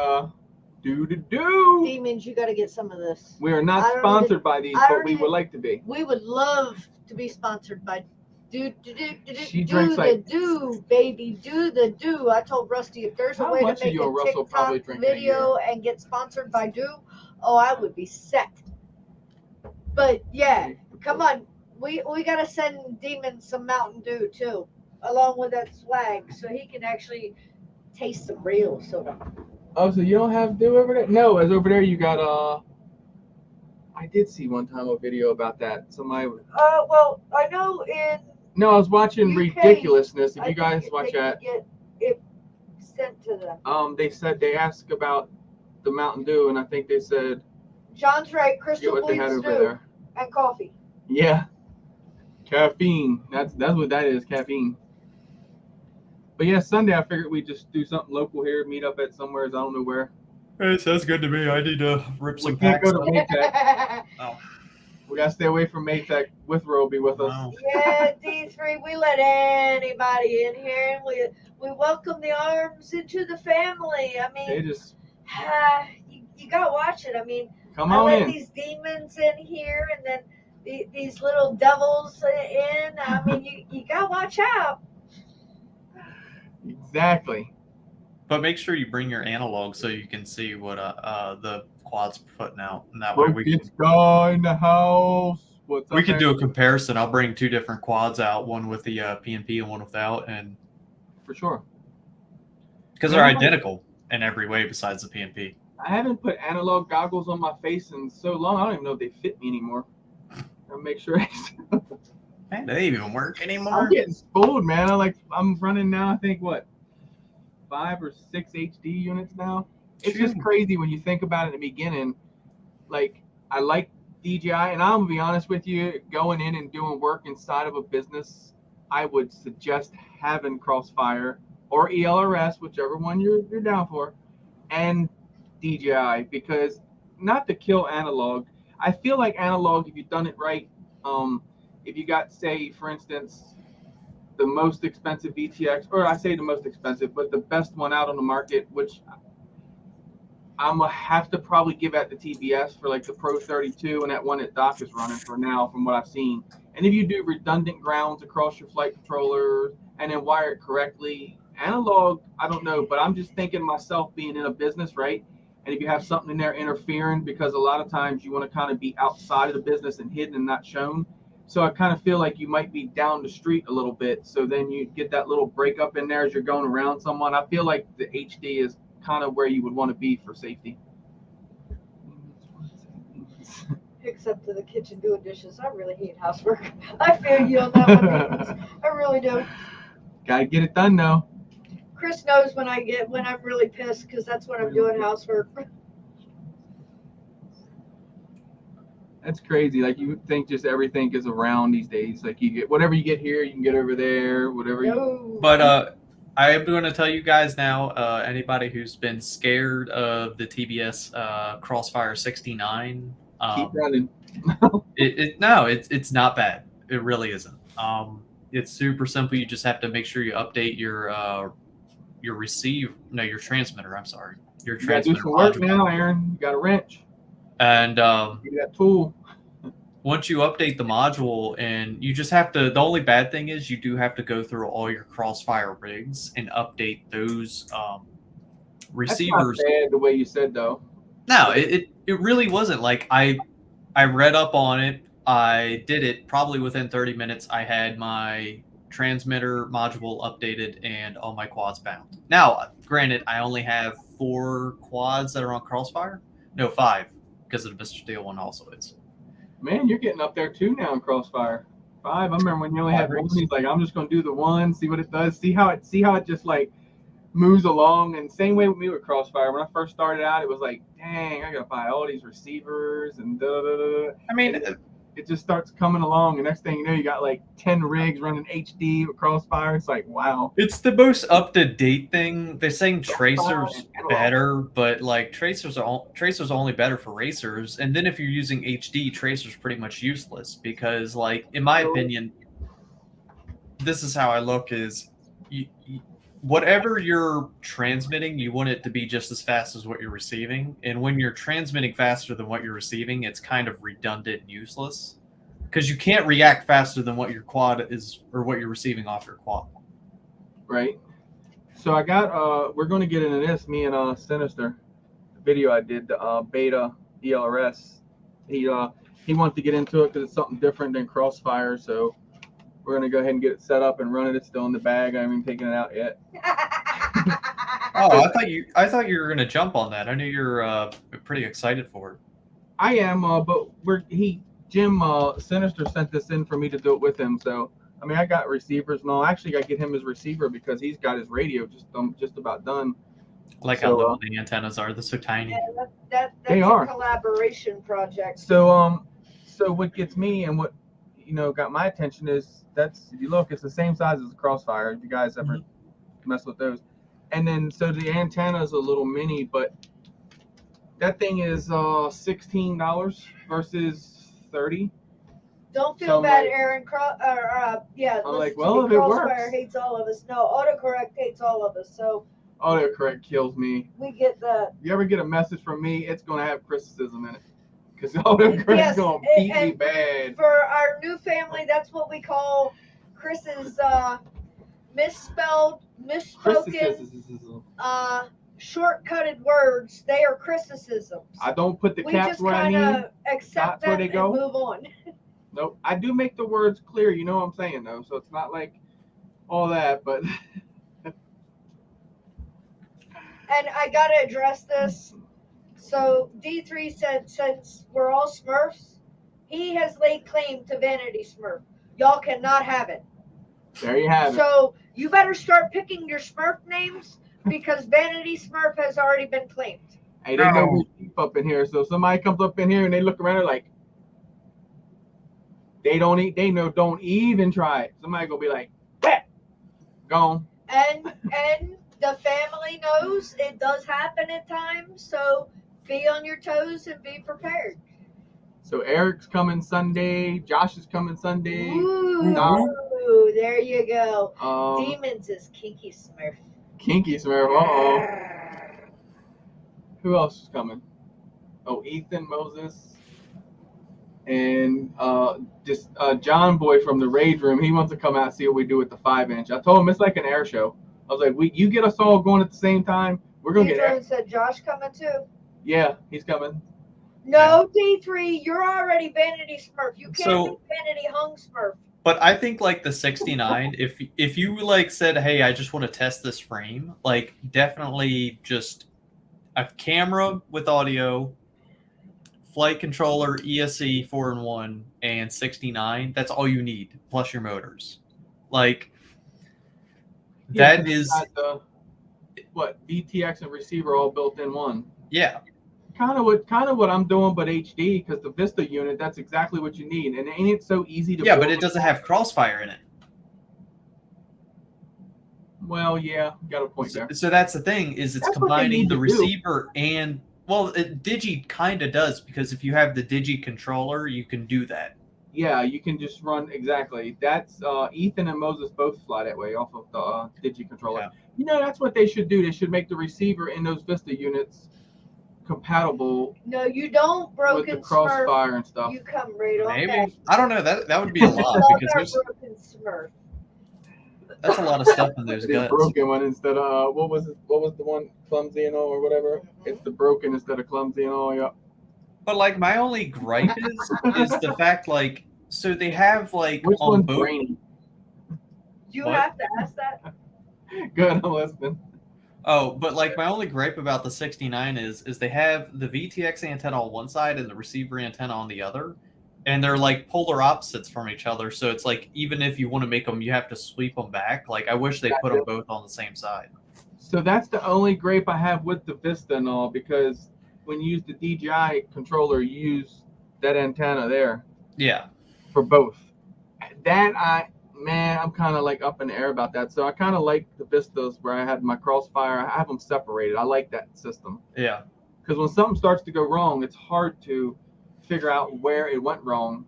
do. Demons, you got to get some of this. We are not sponsored by these, but we would like to be. We would love to be sponsored by She drinks like baby, do the do. I told Rusty if there's a How way to much of make you a and Russell probably TikTok drink in a video and get sponsored by do, oh, I would be set. But yeah, come on, we gotta send Demon some Mountain Dew too, along with that swag, so he can actually taste some real soda. Oh, so you don't have Dew over there? No, as over there you got I did see one time a video about that. Somebody. Well, I know in. No, I was watching UK, Ridiculousness. If you guys watch that, get it sent to them. They said they asked about the Mountain Dew, and I think they said John's right. get Crystal what they had Bleeds over Dew there. and coffee. Yeah, caffeine. That's what that is, caffeine. But yeah, Sunday I figured we'd just do something local here, meet up at somewhere. I don't know where. It sounds good to me. I need to rip some We can't packs go to up. Maytech. Oh. We gotta stay away from Maytech with Roby with us. Wow. Yeah, D3, we let anybody in here, and we welcome the arms into the family. I They mean, just you gotta watch it. I mean, come I on let in. these demons in here, and then these little devils in. I mean, you gotta watch out. Exactly. But make sure you bring your analog so you can see what the quad's putting out, and that way we It's guy in the house. What's up, we could man? do a comparison. I'll bring two different quads out, one with the PNP and one without, and For sure. because they're identical in every way besides the PNP. I haven't put analog goggles on my face in so long. I don't even know if they fit me anymore. I'll make sure. Man, do they even work anymore? I'm getting spoiled, man. I'm running now. I think what 5 or 6 HD units now. It's just crazy when you think about it in the beginning. Like, I like DJI, and I'm gonna be honest with you, going in and doing work inside of a business, I would suggest having Crossfire or ELRS, whichever one you're down for, and DJI, because not to kill analog. I feel like analog, if you've done it right, if you got, say, for instance, the most expensive VTX, or I say the most expensive, but the best one out on the market, which I'm gonna have to probably give at the TBS for like the Pro 32 and that one that Doc is running for now, from what I've seen. And if you do redundant grounds across your flight controller and then wire it correctly, analog, I don't know, but I'm just thinking myself being in a business, right? And if you have something in there interfering, because a lot of times you want to kind of be outside of the business and hidden and not shown. So I kind of feel like you might be down the street a little bit. So then you get that little breakup in there as you're going around someone. I feel like the HD is kind of where you would want to be for safety. Except to the kitchen doing dishes. I really hate housework. I feel you on that one. I really do. Gotta get it done though. Chris knows when I'm really pissed, because that's when I'm doing housework. That's crazy. Like, you think just everything is around these days. Like, you get whatever you get here, you can get over there. Whatever. No. But I'm going to tell you guys now. Anybody who's been scared of the TBS Crossfire 69, Keep running. it's not bad. It really isn't. It's super simple. You just have to make sure you update your your transmitter. I'm sorry, your You gotta do transmitter some work module. now, Aaron. You got a wrench. And You got that tool. once you update the module, and you just have to. The only bad thing is you do have to go through all your Crossfire rigs and update those receivers. That's not bad the way you said though. No, it really wasn't. Like I read up on it. I did it probably within 30 minutes. I had my transmitter module updated and all my quads bound. Now, granted, I only have 4 quads that are on Crossfire. No, 5, because the Mr. Steel one also is. Man, you're getting up there too now in Crossfire. 5. I remember when you only had 1. He's like, I'm just gonna do the 1, see what it does, see how it just like moves along. And same way with me with Crossfire. When I first started out, it was like, dang, I gotta buy all these receivers and da da da. I mean, it just starts coming along, and next thing you know, you got like 10 rigs running HD with Crossfire. It's like, wow. it's the most up to date thing. They're saying Tracer's better, but like Tracer's only better for racers. And then if you're using HD, Tracer's pretty much useless because, like, in my opinion, this is how I look: is whatever you're transmitting, you want it to be just as fast as what you're receiving. And when you're transmitting faster than what you're receiving, it's kind of redundant and useless because you can't react faster than what your quad is or what you're receiving off your quad. Right. So I got we're going to get into this, me and Sinister, the video I did, the beta ELRS. He wanted to get into it because it's something different than Crossfire, so we're gonna go ahead and get it set up and run it. It's still in the bag. I haven't even taken it out yet. Oh, I thought you were gonna jump on that. I knew you're pretty excited for it. I am, but Jim Sinister sent this in for me to do it with him. So I mean, I got receivers and all. I actually got to get him his receiver because he's got his radio just about done. Like how little the antennas are. They're so tiny. Yeah, that's they a are collaboration project. So what gets me and what got my attention is if you look, it's the same size as the Crossfire. If you guys ever mess with those, and then so the antenna is a little mini, but that thing is $16 versus $30. Don't feel bad, Aaron. I'm like, well, if it Crossfire works. hates all of us. No, autocorrect hates all of us. So autocorrect kills me. We get that. You ever get a message from me, it's gonna have criticism in it. Because autocorrect's gonna beat me bad. For our new family, that's what we call Chris's misspelled, misspoken, shortcutted words. They are criticisms. I don't put the caps where I need. We just kind of accept them and move on. Nope. I do make the words clear, you know what I'm saying, though. So it's not like all that, but... And I got to address this. So D3 said, since we're all Smurfs, he has laid claim to Vanity Smurf. Y'all cannot have it. There you have it. So you better start picking your Smurf names because Vanity Smurf has already been claimed. Hey, they know who's deep up in here. So if somebody comes up in here and they look around, they're like, don't even try it. Somebody gonna be like, gone. And the family knows it does happen at times, so be on your toes and be prepared. So Eric's coming Sunday. Josh is coming Sunday. Ooh, there you go. Demons is Kinky Smurf. Kinky Smurf. Uh-oh. Who else is coming? Oh, Ethan, Moses, and John Boy from the Rage Room. He wants to come out and see what we do with the 5-inch. I told him it's like an air show. I was like, you get us all going at the same time. We're gonna get. Said Josh coming too. Yeah, he's coming. No, D3, you're already Vanity Smurf. You can't be Vanity Hung Smurf. But I think like the 69, if you like said, hey, I just want to test this frame, like definitely just a camera with audio, flight controller, ESC 4-in-1, and 69. That's all you need, plus your motors. Like that is what VTX and receiver all built in one. Yeah. Kind of what I'm doing, but HD, because the Vista unit, that's exactly what you need. And ain't it so easy to but it doesn't have Crossfire in it. Well, yeah, got a point there. So that's the thing, is it's That's what they combining need the to do. receiver and, well, Digi kind of does, because if you have the Digi controller, you can do that. Yeah, you can just run exactly. That's Ethan and Moses both fly that way off of the Digi controller. Yeah. You know, that's what they should do. They should make the receiver in those Vista units compatible No, you don't, with broken the crossfire Smurf. and stuff. You come right on Maybe. back. I don't know. That would be a lot, Love because our there's broken Smurf. that's a lot of stuff in those The guts. broken one instead of what was the one, clumsy and all or whatever. It's the broken instead of clumsy and all. Yeah. But like, my only gripe is the fact, like, so they have like Which on one's both. brainy? You What? have to ask that. Good, I'm listening. Oh, but like, my only gripe about the 69 is they have the VTX antenna on one side and the receiver antenna on the other, and they're like polar opposites from each other. So it's like, even if you want to make them, you have to sweep them back. Like, I wish they put them both on the same side. So that's the only gripe I have with the Vista and all, because when you use the DJI controller, you use that antenna there Yeah. for both. I'm kind of like up in the air about that. So I kind of like the Vistas where I had my crossfire. I have them separated. I like that system, Yeah. because when something starts to go wrong, it's hard to figure out where it went wrong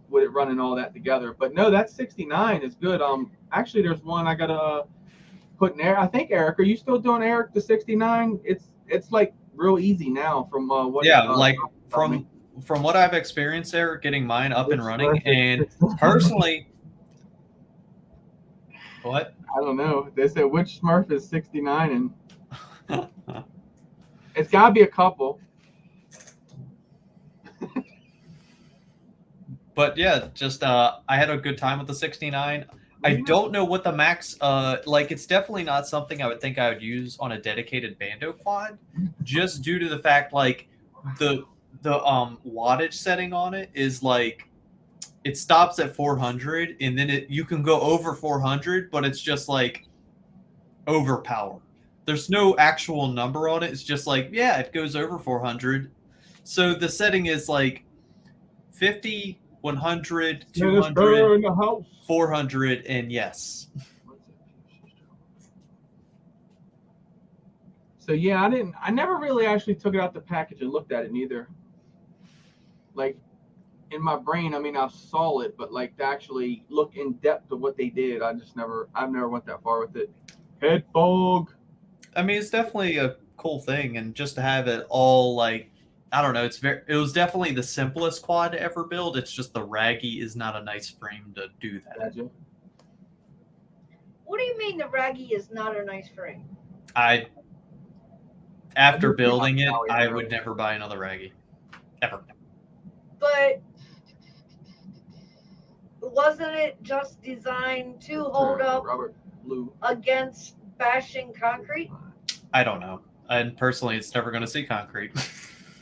with it running all that together. But no, that 69 is good. Actually, there's one I gotta put in there. I think, Eric, are you still doing Eric the 69? It's like real easy now from what. Yeah, like from what I've experienced there, getting mine up and running, and personally, what? I don't know. They said which Smurf is 69, and it's got to be a couple. But yeah, just I had a good time with the 69. I don't know what the max like, it's definitely not something I would think I would use on a dedicated bando quad, just due to the fact, like, the wattage setting on it is like, it stops at 400, and then you can go over 400, but it's just like overpower. There's no actual number on it. It's just like, yeah, it goes over 400. So the setting is like 50, 100, 200, 400, and yes. So yeah, I never really actually took it out the package and looked at it neither. Like, in my brain, I mean, I saw it, but like to actually look in depth of what they did, I've never went that far with it. Head fog. I mean, it's definitely a cool thing, and just to have it all, like, I don't know, it was definitely the simplest quad to ever build. It's just the Raggy is not a nice frame to do that. Gotcha. What do you mean the Raggy is not a nice frame? After building it, I would never buy another Raggy. Ever. But wasn't it just designed to hold up Robert Blue against bashing concrete? I don't know. And personally, it's never going to see concrete.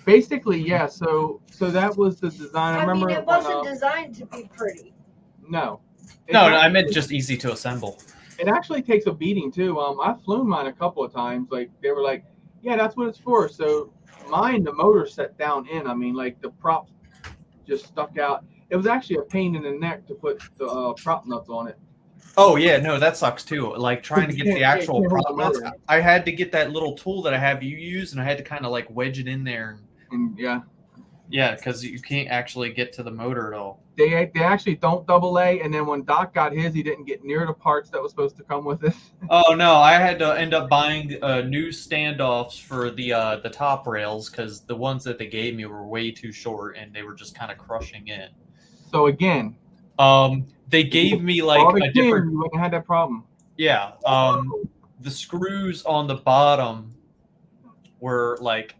Basically, yeah. So that was the design. I remember mean, it wasn't designed to be pretty. No. No, I meant just easy to assemble. It actually takes a beating too. I've flown mine a couple of times. Like, they were like, yeah, that's what it's for. So mine, the motor set down in. I mean, like, the props just stuck out. It was actually a pain in the neck to put the prop nuts on it. Oh yeah, no, that sucks too. Like, trying to get the actual prop nuts. I had to get that little tool that I have you use, and I had to kind of like wedge it in there. And yeah, because you can't actually get to the motor at all. They actually don't double A, and then when Doc got his, he didn't get near the parts that was supposed to come with it. Oh no, I had to end up buying new standoffs for the top rails, because the ones that they gave me were way too short, and they were just kind of crushing in. So again, they gave me like a different. You wouldn't have had that problem. Yeah. The screws on the bottom were like.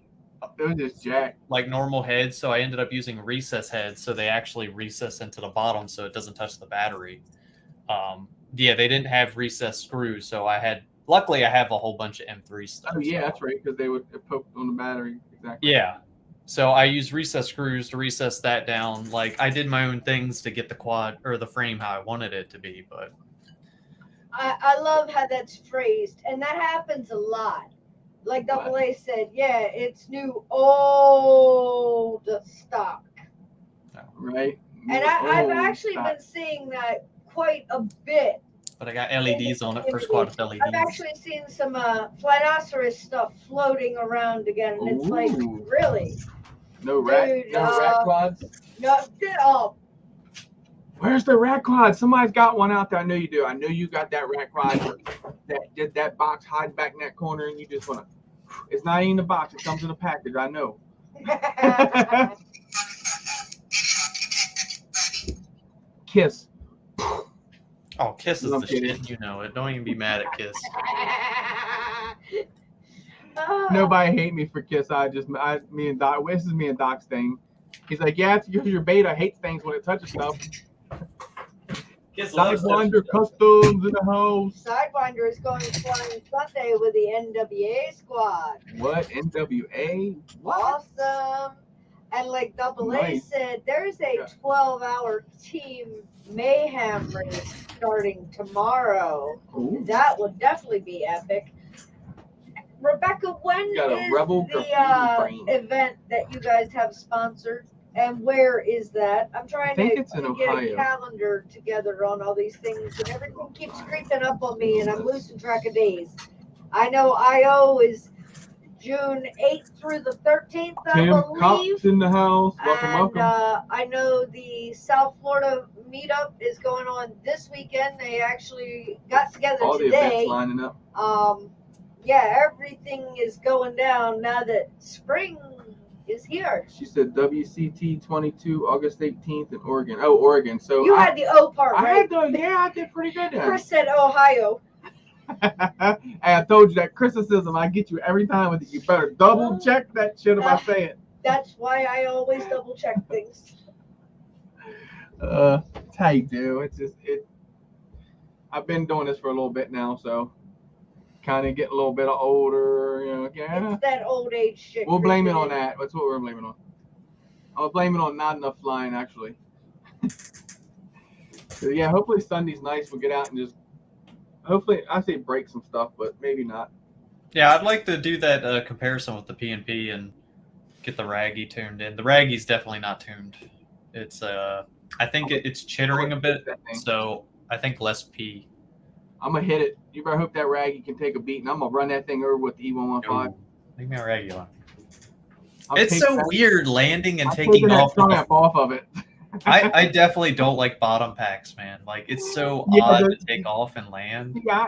They were just jacked. Like normal heads, so I ended up using recess heads, so they actually recess into the bottom, so it doesn't touch the battery. Yeah, they didn't have recess screws, so luckily I have a whole bunch of M3 stuff. Oh yeah, that's right, because they would poke on the battery. Exactly. Yeah, so I used recess screws to recess that down. Like, I did my own things to get the quad or the frame how I wanted it to be, but I love how that's phrased, and that happens a lot. Like Double A said, yeah, it's new old stock. Right. And I've actually been seeing that quite a bit But I got LEDs on it. First quad with LEDs. I've actually seen some flynoceros stuff floating around again, and it's like, Ooh. really? No rat quads. No, oh, Where's the rat quad? Somebody's got one out there. I know you do. I know you got that rat quad. That box hiding back in that corner, and you just wanna. It's not even the box. It comes in a package. I know. Kiss. Oh, Kiss is I'm the kidding. shit. You know it. Don't even be mad at Kiss. Nobody hate me for Kiss. Me and Doc. This is me and Doc's thing. He's like, yeah, it's because your beta hates things when it touches stuff. Kiss loves Sidewinder Customs in the house. Sidewinder is going flying Sunday with the NWA squad. What? NWA? What? Awesome. And like Double A Nice. said, there's a 12-hour team mayhem race starting tomorrow. Ooh. That would definitely be epic. Rebecca, when Got a is Rebel the graffiti brain. event that you guys have sponsored? And where is that? I'm trying think to it's in get a Ohio. calendar together on all these things, and everything keeps creeping up on me, and I'm losing track of days. I know I.O. is June 8th through the 13th, I Tim believe. Cox in the house. Welcome, And welcome. I know the South Florida meetup is going on this weekend. They actually got together All the today. events lining up. Yeah, everything is going down now that spring is here. She said WCT 22, August 18th in Oregon. Oh, Oregon. So You had the O part, I right? had I did pretty good then. Chris said Ohio. And I told you that criticism I get you every time with it. You better double check that shit if I say it. That's why I always double check things. It's how you do. I've been doing this for a little bit now, so kind of getting a little bit older, you know. Yeah. It's that old age shit. We'll blame it creeping on in. that. That's what we're blaming on. I'll blame it on not enough flying, actually. So, yeah, hopefully Sunday's nice. We'll get out and just, hopefully, I say break some stuff, but maybe not. Yeah, I'd like to do that comparison with the PNP and get the Raggy tuned in. The Raggy's definitely not tuned. It's I think it's chittering a bit, so I think less P. I'm gonna hit it. You better hope that Raggy can take a beat, and I'm gonna run that thing over with the E115. Leave me a Raggy on. I'm It's taking so that- weird landing and I'm taking off. off of it. I definitely don't like bottom packs, man. Like it's so Yeah, odd to take off and land. Yeah,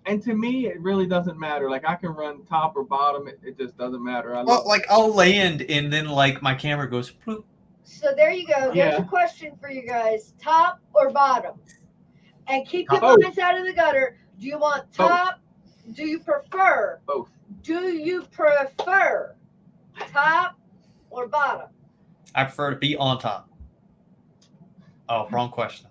and to me, it really doesn't matter. Like I can run top or bottom; it just doesn't matter. Well, like I'll land and then like my camera goes. Bloop. So there you go. There's Yeah. a question for you guys: top or bottom? And keep your Both. minds out of the gutter. Do you want top? Do you prefer? Both. Do you prefer top or bottom? I prefer to be on top. Oh, wrong question.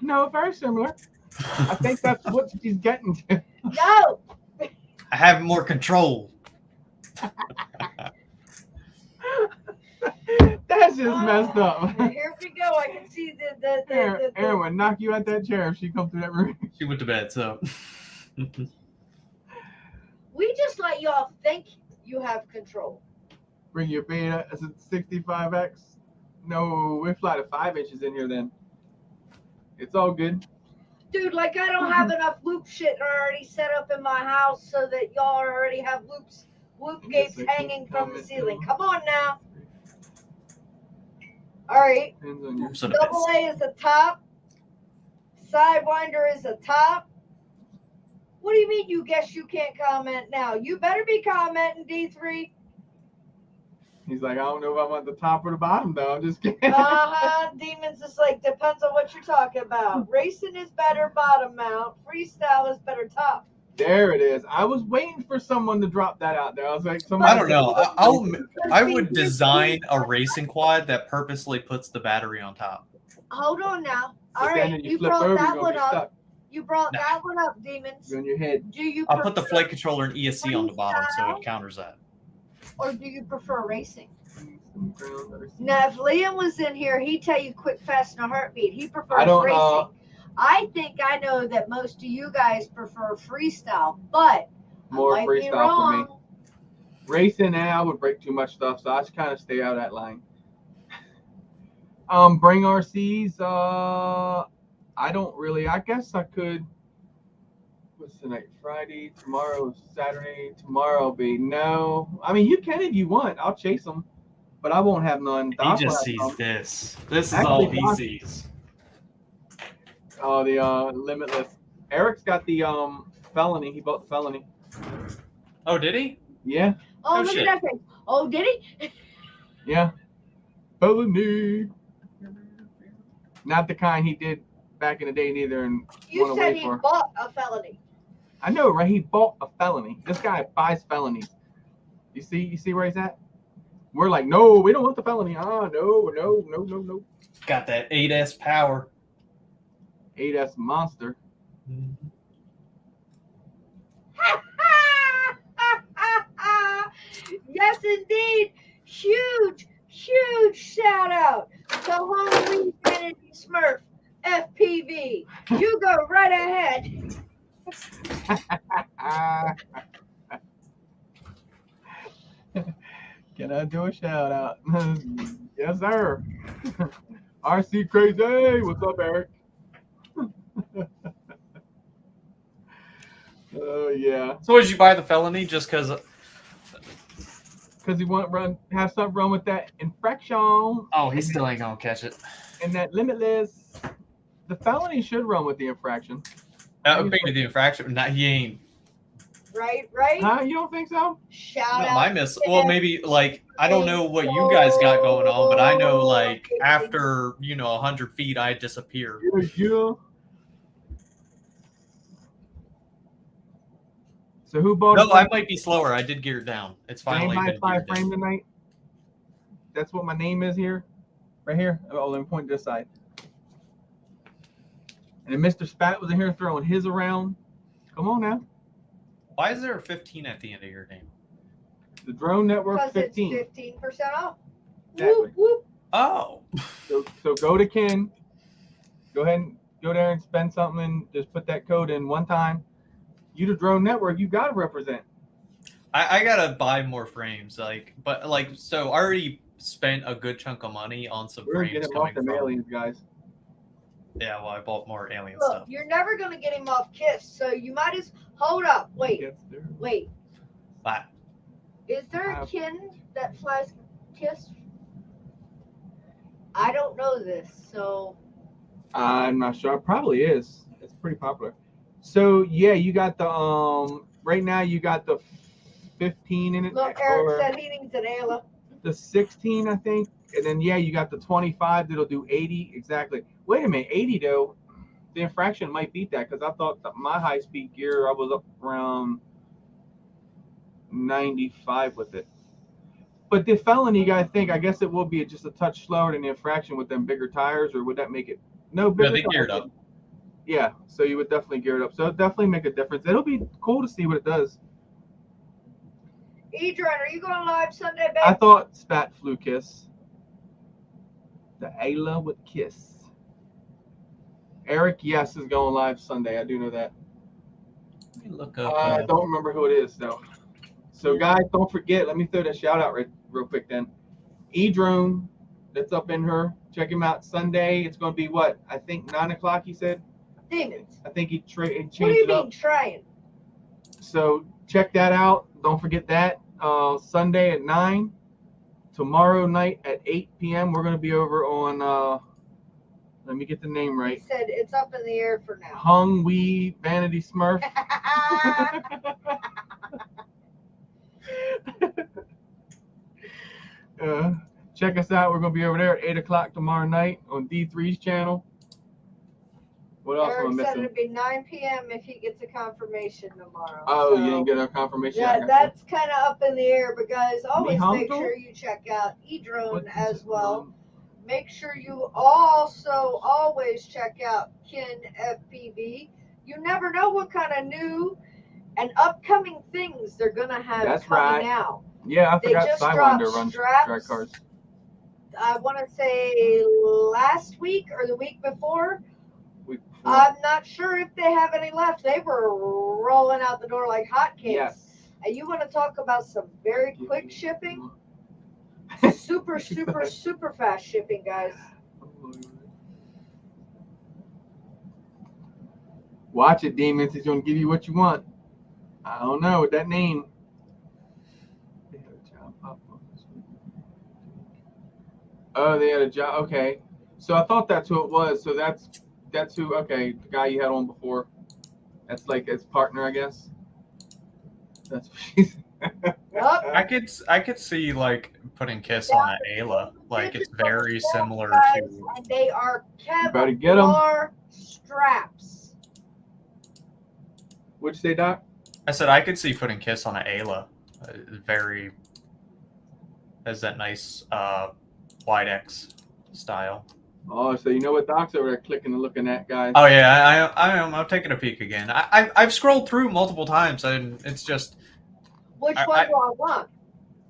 No, very similar. I think that's what she's getting to. No. I have more control. That's just messed up. Here we go. I can see the Aaron would knock you out that chair if she come through that room. She went to bed, so. We just let y'all think you have control. Bring your beta. Is it 65X? No, we fly to 5 inches in here then. It's all good. Dude, like I don't have enough loop shit already set up in my house so that y'all already have loop gates hanging from the ceiling. Come on now. All right. Depends on your. Double A is the top. Sidewinder is the top. What do you mean you guess you can't comment now? You better be commenting, D3. He's like, I don't know if I want the top or the bottom though. I'm just kidding. Demons is like, depends on what you're talking about. Racing is better bottom mount. Freestyle is better top. There it is. I was waiting for someone to drop that out there. I was like, I don't know. I would design a racing quad that purposely puts the battery on top. Hold on now. All But then right, you you flip brought over, that you're gonna one be up. stuck. You brought Nah. that one up, Demons. You're on your head. Do you I'll put the prefer- flight controller and ESC on the bottom so it counters that. or do you prefer racing? Now, if Liam was in here, he'd tell you quick, fast, and a heartbeat. He prefers I don't racing. know. I think I know that most of you guys prefer freestyle, but More I might be freestyle for me. wrong. Racing now would break too much stuff, so I just kind of stay out of that line. Bring RCs. I don't really. I guess I could. What's tonight? Friday. Tomorrow, Saturday. Tomorrow will be no. I mean, you can if you want. I'll chase them, but I won't have none. He Doc will just have sees some. this. This is Actually, all he Doc. sees. Oh, the limitless. Eric's got the felony. He bought the felony. Oh, did he? Yeah. Oh, Oh, look shit. at that thing. Oh, did he? Yeah. Felony. Not the kind he did back in the day, neither. And You went said away he for. bought a felony. I know, right? He bought a felony. This guy buys felonies. You see where he's at? We're like, no, we don't want the felony. No. Got that 8S power. 8S monster. Yes, indeed. Huge shout out to Halloween Vanity Smurf FPV. You go right ahead. Can I do a shout out? Yes, sir. RC Crazy. What's up, Eric? Oh, yeah. So, would you buy the felony just because? Because he want have something wrong with that infraction. Oh, he still ain't gonna catch it. And that limitless. The felony should run with the infraction. Maybe the infraction. Not he ain't. Right? Huh? You don't think so? Shout No, out. my miss. Well, maybe like I don't know what you guys got going on, but I know like after 100 feet, I disappear. Yeah. So who bought? No, I might be slower. I did gear it down. It's Frame finally by been five geared frame down. tonight. That's what my name is here, right here. Oh, let me point to this side. And then Mr. Spat was in here throwing his around. Come on now. Why is there a 15 at the end of your name? The Drone Network Because 15. it's 15% off. Exactly. Whoop, whoop. Oh. So go to Ken. Go ahead and go there and spend something and just put that code in one time. You the Drone Network, you gotta represent. I gotta buy more frames, so I already spent a good chunk of money on some We're gonna frames get him off coming them from. aliens, guys. Yeah, well, I bought more alien Look, stuff. you're never going to get him off Kiss, so you might as hold up. Wait. But Is there a kin that flies Kiss? I don't know this, so. I'm not sure. It probably is. It's pretty popular. So yeah, you got the right now you got the 15 in it. Look, Eric said he needs an Ayla. The 16, I think. And then yeah, you got the 25 that'll do 80 exactly. Wait a minute, 80 though. The infraction might beat that because I thought that my high speed gear I was up around 95 with it. But the felony, you gotta think. I guess it will be just a touch slower than the infraction with them bigger tires, or would that make it? No, bigger they tires. geared up. Yeah, so you would definitely gear it up. So it'll definitely make a difference. It'll be cool to see what it does. Adrian, are you going live Sunday, babe? I thought Spat flew Kiss. The Ayla with Kiss. Eric, yes, is going live Sunday. I do know that. Let me look up. I don't remember who it is though. So guys, don't forget. Let me throw that shout out real quick then. E-Drone, that's up in her. Check him out Sunday. It's going to be what? I think 9 o'clock. He said. Demons. I think he changed What do you it up. mean trying? So check that out. Don't forget that. Sunday at 9. Tomorrow night at 8 p.m. We're going to be over on. Let me get the name He right. said it's up in the air for now. Hung Wee Vanity Smurf. Check us out. We're going to be over there at 8 o'clock tomorrow night on D3's channel. What else Eric am I said missing? it'd be 9 p.m. if he gets a confirmation tomorrow. Oh, so, you didn't get a confirmation? Yeah, that's kind of up in the air because always make Mihanto? sure you check out E-Drone What is as it? well. Make sure you also always check out Kin FPV. You never know what kind of new and upcoming things they're going to have That's coming right. out. Yeah, I They forgot just Sidewinder dropped runs straps. track cars. I want to say last week or the week before. Week before. I'm not sure if they have any left. They were rolling out the door like hotcakes. Yes. And you want to talk about some very quick shipping? Super, super, super fast shipping, guys. Watch it, demons. He's gonna give you what you want. I don't know with that name. They had a job pop up this week. Oh, they had a job. Okay, so I thought that's who it was. So that's who. Okay, the guy you had on before. That's like his partner, I guess. That's what she's. Yup. I could see like putting Kiss on an Ayla. Like it's very similar Guys, to. and they are better get 'em. Kevlar straps. What'd you say, Doc? I said I could see putting Kiss on an Ayla. Very has that nice wide X style. Oh, so you know what Doc's over there clicking and looking at, guys? Oh yeah, I'm taking a peek again. I've scrolled through multiple times and it's just Which one do I want?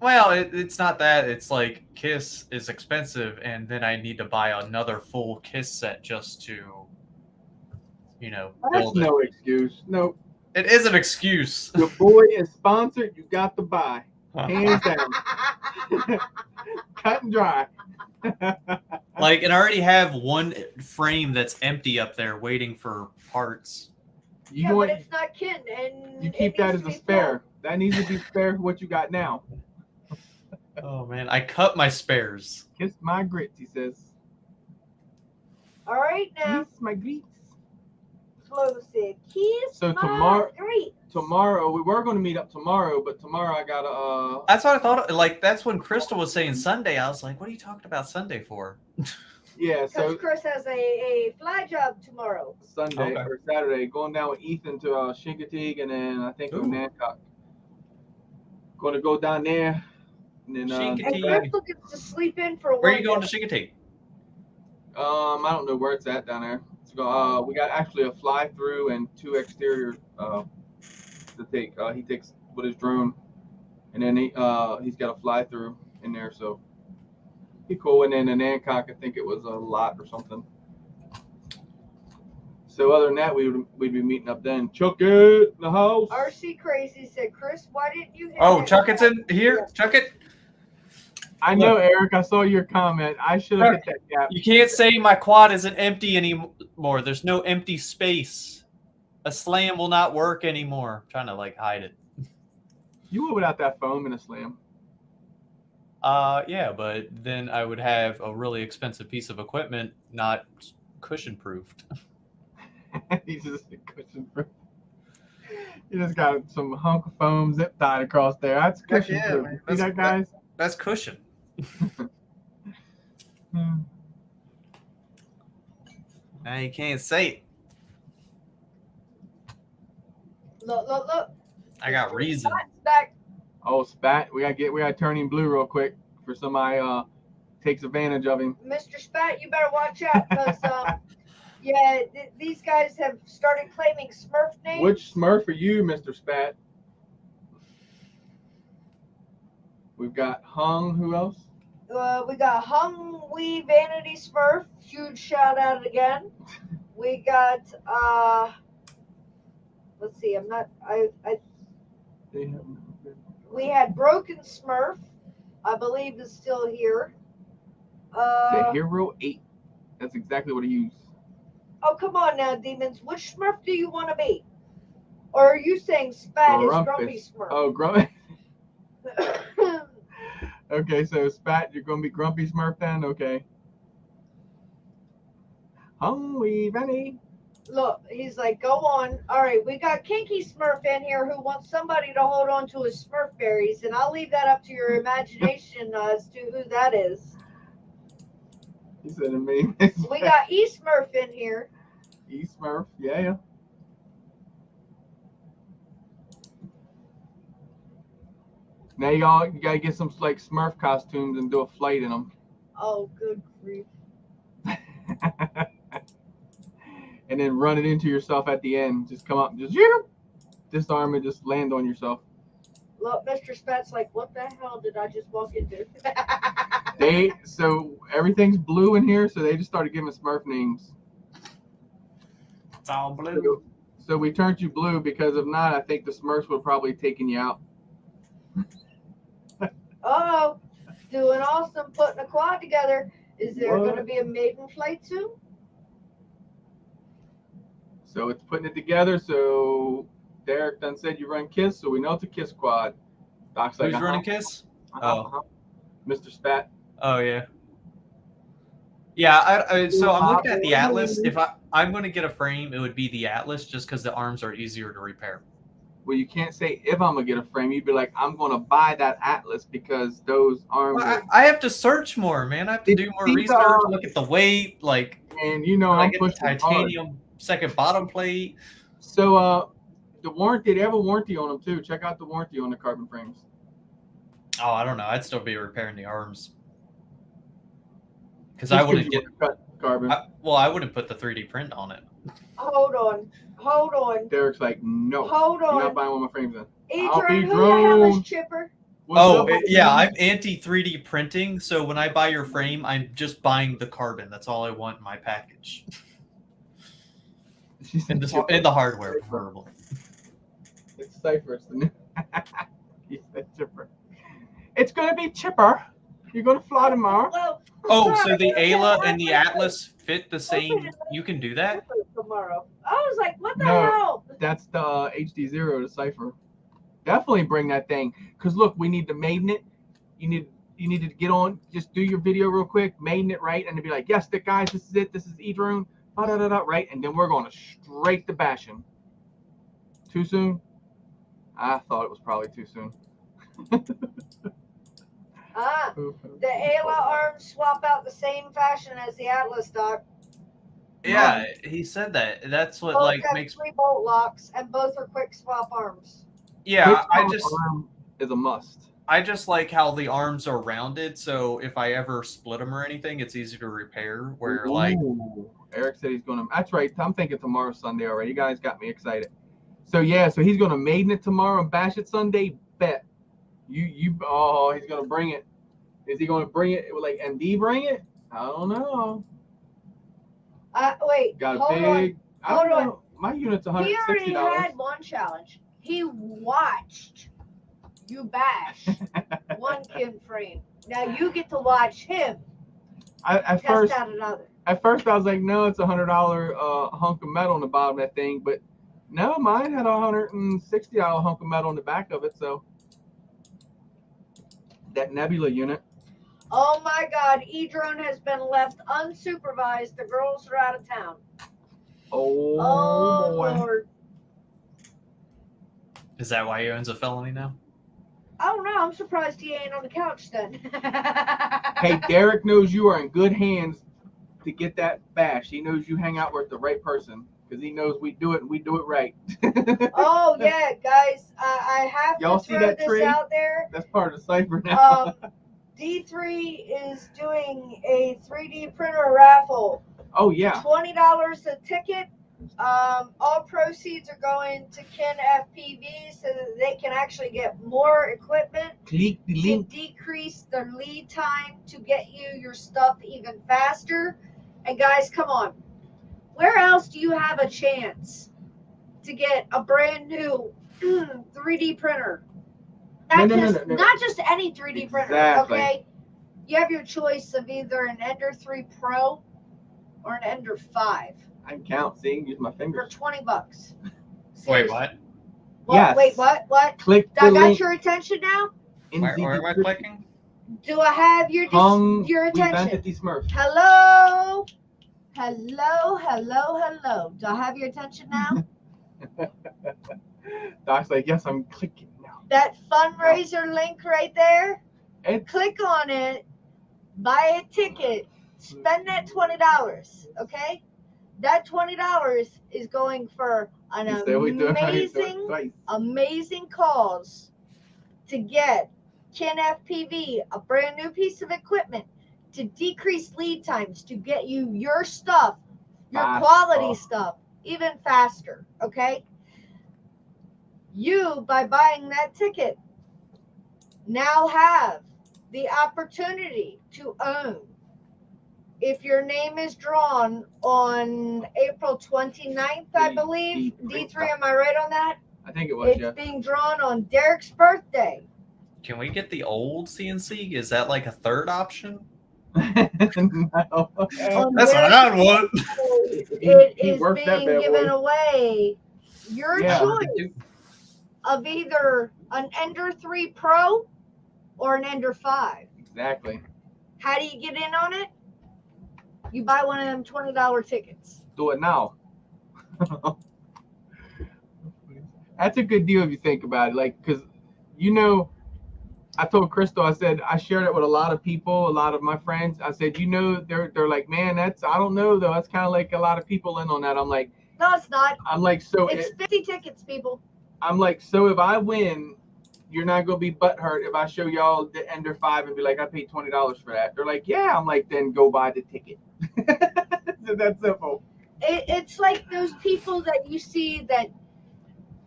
well, it's not that. It's like Kiss is expensive, and then I need to buy another full Kiss set just to, That's build it. no excuse. No, It is an excuse. your boy is sponsored. You got to buy, hands down, cut and dry. Like, and I already have one frame that's empty up there waiting for parts. You Yeah, want but it's not kin, and you it keep that needs as a to be spare. That needs to be spare for what you got now. Oh man, I cut my spares. Kiss my grits, he says. full. All right now, Kiss my grits. Flo said, "Kiss So my grits." Tomorrow we were going to meet up tomorrow, but tomorrow I gotta. That's what I thought. Like that's when Crystal was saying Sunday. I was like, what are you talking about Sunday for? Yeah, Because so Chris has a fly job tomorrow. Sunday Okay. or Saturday, going down with Ethan to Chincoteague, and then I think to Ooh. Nancock. Going to go down there, and then And Chincoteague. Crystal gets to sleep in for Where are one you going to day. Chincoteague? I don't know where it's at down there. So, we got actually a fly through and 2 exterior to take. He takes with his drone, and then he's got a fly through in there, so be cool. And then in Nancock, I think it was a lot or something. So other than that, we'd be meeting up then. Chuck it in the house. RC Crazy said, "Chris, why didn't you?" hit Oh, that Chuck, it's in gap?" here. Chuck it. I know, Eric. I saw your comment. I should have hit that gap. You can't say my quad isn't empty anymore. There's no empty space. A slam will not work anymore. I'm trying to like hide it. You would without that foam in a slam. Yeah, but then I would have a really expensive piece of equipment not cushion proofed. He's just a cushion proof. You just got some hunk of foam zip tied across there. That's cushion yeah, proof. man. See that, guys? That's cushion. Now you can't say it. Look. I got reason. Spat's back. Oh, Spat, we gotta turn him blue real quick for somebody takes advantage of him. Mr. Spat, you better watch out because yeah, these guys have started claiming Smurf names. Which Smurf are you, Mr. Spat? We've got Hung. Who else? We got Hung Wee Vanity Smurf. Huge shout out again. We got let's see. We had Broken Smurf. I believe is still here. The Hero 8. That's exactly what he used. Oh, come on now, demons. Which Smurf do you want to be? Or are you saying Spat is Grumpy Grumpus. Smurf? Oh, Grumpy. Okay, so Spat, you're gonna be Grumpy Smurf then? Okay. Hungry Benny. Look, he's like, go on. All right, we got Kinky Smurf in here who wants somebody to hold on to his Smurf berries, and I'll leave that up to your imagination as to who that is. He said to me. We got E Smurf in here. E Smurf, yeah. Now you gotta get some like Smurf costumes and do a flight in them. Oh, good grief. And then run it into yourself at the end. Just come up, just disarm and just land on yourself. Look, Mr. Spat's like, what the hell did I just walk into? So everything's blue in here, so they just started giving Smurf names. It's all blue. So we turned you blue because if not, I think the Smurfs would probably taken you out. Oh, doing awesome, putting a quad together. Is there What? going to be a maiden flight soon? So it's putting it together. So Derek done said you run Kiss, so we know it's a Kiss quad. Doc's like, Who's running Kiss? Mr. Spat. Oh yeah. Yeah, so I'm looking at the Atlas. If I'm going to get a frame, it would be the Atlas just because the arms are easier to repair. Well, you can't say if I'm going to get a frame. You'd be like, I'm going to buy that Atlas because those arms Well, I have to search more, man. I have to do more research, look at the weight, like, and you know, I'm get the pushing titanium hard. second bottom plate. So the warranty, they have a warranty on them too. Check out the warranty on the carbon frames. Oh, I don't know. I'd still be repairing the arms. Because I wouldn't get carbon. I wouldn't put the 3D print on it. Hold on. Derek's like, no. Hold on. You're not buying one of my frames then. Adrian, who the hell is Chipper? Yeah, I'm anti 3D printing. So when I buy your frame, I'm just buying the carbon. That's all I want in my package. and the hardware, preferably. It's Cypher. It's the new. He said Chipper. It's gonna be Chipper. You're gonna fly tomorrow. Well, so the Ayla and the Atlas fit the same. You can do that tomorrow. I was like, what the hell? That's the HD0, the Cypher. Definitely bring that thing. Cause look, we need to maiden it. You need to get on. Just do your video real quick, maiden it right, and to be like, yes, guys, this is it. This is Edrone. Right, and then we're going straight to bashing. Too soon? I thought it was probably too soon. The Ayla arms swap out the same fashion as the Atlas, Doc. Yeah, he said that. That's what both have makes 3 bolt locks, and both are quick swap arms. Yeah, arm is a must. I just like how the arms are rounded, so if I ever split them or anything, it's easy to repair. Where Eric said he's gonna. That's right. I'm thinking tomorrow's Sunday already. You guys got me excited. So yeah, so he's gonna maiden it tomorrow and bash it Sunday. Bet. He's gonna bring it. Is he gonna bring it? Like MD bring it? I don't know. Wait. Got a big. Hold on. My unit's $160. He already had one challenge. He watched you bash one Kim frame. Now you get to watch him At first I was like, no, it's $100 hunk of metal on the bottom of that thing, but no, mine had a $160 hunk of metal on the back of it. So that Nebula unit. Oh my God, Edrone has been left unsupervised. The girls are out of town. Oh boy. Lord. Is that why he owns a felony now? I don't know. I'm surprised he ain't on the couch then. Hey, Derek knows you are in good hands to get that bash. He knows you hang out with the right person because he knows we do it and we do it right. Oh yeah, guys, I have Y'all to see throw that this tree? out there. That's part of the cipher now. D3 is doing a 3D printer raffle. Oh yeah. $20 a ticket. All proceeds are going to Ken FPV so that they can actually get more equipment Click the to link. decrease the lead time to get you your stuff even faster. And guys, come on. Where else do you have a chance to get a brand new 3D printer? Not just any 3D printer, okay? You have your choice of either an Ender 3 Pro or an Ender 5. I can count. See, use my fingers. For $20. Wait, what? Yes. Wait, what? Click the I got link. your attention now? Where am I clicking? Do I have your attention? Hello? Hello. Do I have your attention now? Doc's like, yes, I'm clicking now. That fundraiser link right there, click on it, buy a ticket, spend that $20, okay? That $20 is going for an amazing cause to get Ken FPV a brand new piece of equipment to decrease lead times to get you your stuff, your quality stuff, even faster, okay? You, by buying that ticket, now have the opportunity to own. If your name is drawn on April 29th, I believe, D3, am I right on that? I think it was, It's being drawn on Derek's birthday. Can we get the old CNC? Is that like a third option? No. On That's their what I want. it He is worked that being bad given boy. away. Your Yeah. choice of either an Ender 3 Pro or an Ender 5. Exactly. How do you get in on it? You buy one of them $20 tickets. Do it now. That's a good deal if you think about it. Like, because, you know, I told Crystal, I said, I shared it with a lot of people, a lot of my friends. I said, you know, they're like, man, that's, I don't know though. That's kind of like a lot of people in on that. I'm like, No, it's not. so It's 50 tickets, people. I'm like, so if I win, you're not gonna be butthurt if I show y'all the Ender 5 and be like, I paid $20 for that. They're like, yeah. I'm like, then go buy the ticket. It's that simple. It's like those people that you see that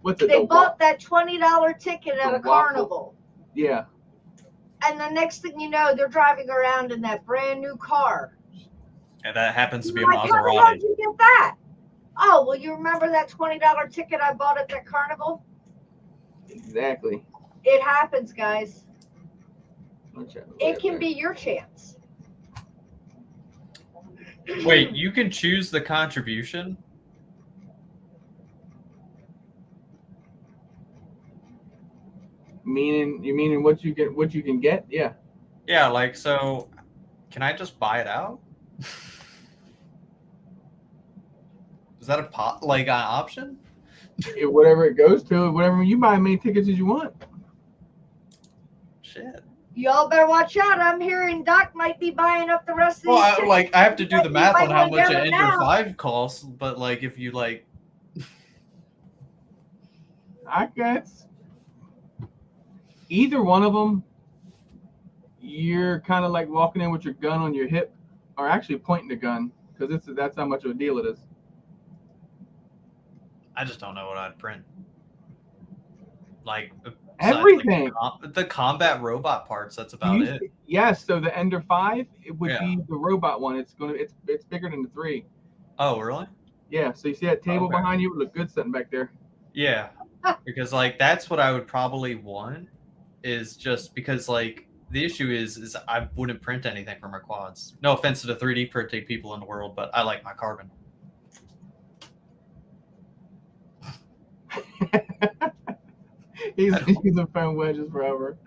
What's it? they bought that $20 ticket at the a carnival. Yeah. And the next thing you know, they're driving around in that brand new car. And that happens to be a Like, how the hell Maserati. did you get that? Oh, well, you remember that $20 ticket I bought at that carnival? Exactly. It happens, guys. It can be your chance. Wait, you can choose the contribution? Meaning what you can get? Yeah. Yeah, like, so can I just buy it out? Is that an option? Whatever it goes to, whatever you buy, as many tickets as you want. Shit. Y'all better watch out. I'm hearing Doc might be buying up the rest of these Well, tickets. I have to do the math on how much an Ender now. 5 costs, but like if you like, I guess either one of them, you're kind of like walking in with your gun on your hip, or actually pointing the gun, because that's how much of a deal it is. I just don't know what I'd print. Like Everything. Like the combat robot parts. That's about it. Yes. So the Ender 5, it would be the robot one. It's bigger than the 3. Oh, really? Yeah. So you see that table behind you? It would look good sitting back there. Yeah. Because like that's what I would probably want. Is just because like the issue is I wouldn't print anything for my quads. No offense to the 3D printing people in the world, but I like my carbon. He's using foam wedges forever.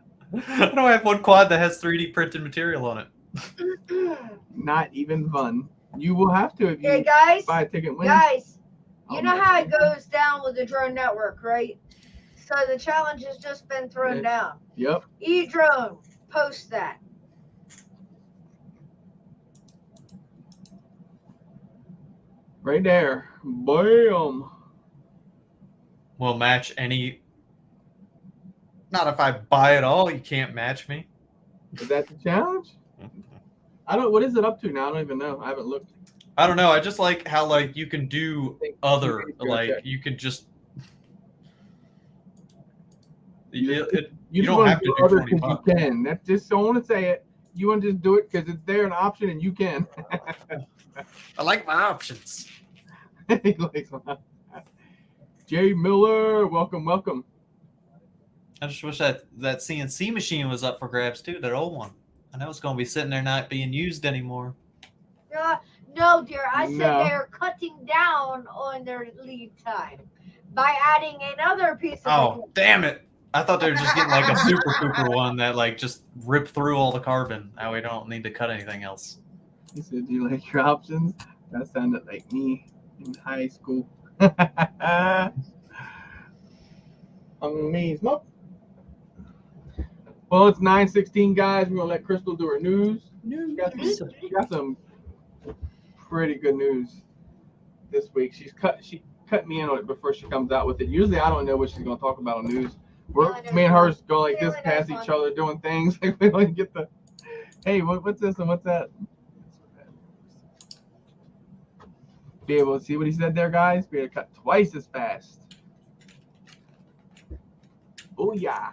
I don't have one quad that has 3D printed material on it. Not even fun. You will have to if you buy a ticket. Guys, you know how it goes down with the drone network, right? So the challenge has just been thrown down. Yep. E-drone, post that. Right there. Bam. Will match any. Not if I buy it all. You can't match me. Is that the challenge? I don't. What is it up to now? I don't even know. I haven't looked. I don't know. I just like how like you can do other you can just. You don't have to do other 20 because bucks. you can. That's just so I want to say it. You want to just do it because it's there an option and you can. I like my options. He likes my. Jay Miller, welcome. I just wish that CNC machine was up for grabs too. That old one. I know it's going to be sitting there not being used anymore. No, dear. I said they're cutting down on their lead time by adding another piece of. Oh, damn it! I thought they were just getting like a Super Cooper one that like just rip through all the carbon. Now we don't need to cut anything else. He said, "Do you like your options?" That sounded like me in high school. Amazing. Nope. Well, it's 9:16, guys. We're gonna let Crystal do her news. She got some pretty good news this week. She cut me in on it before she comes out with it. Usually, I don't know what she's gonna talk about on news. Me and her go like this past each other doing things. Like we don't get the. Hey, what's this and what's that? Be able to see what he said there, guys. Be able to cut twice as fast. Oh yeah.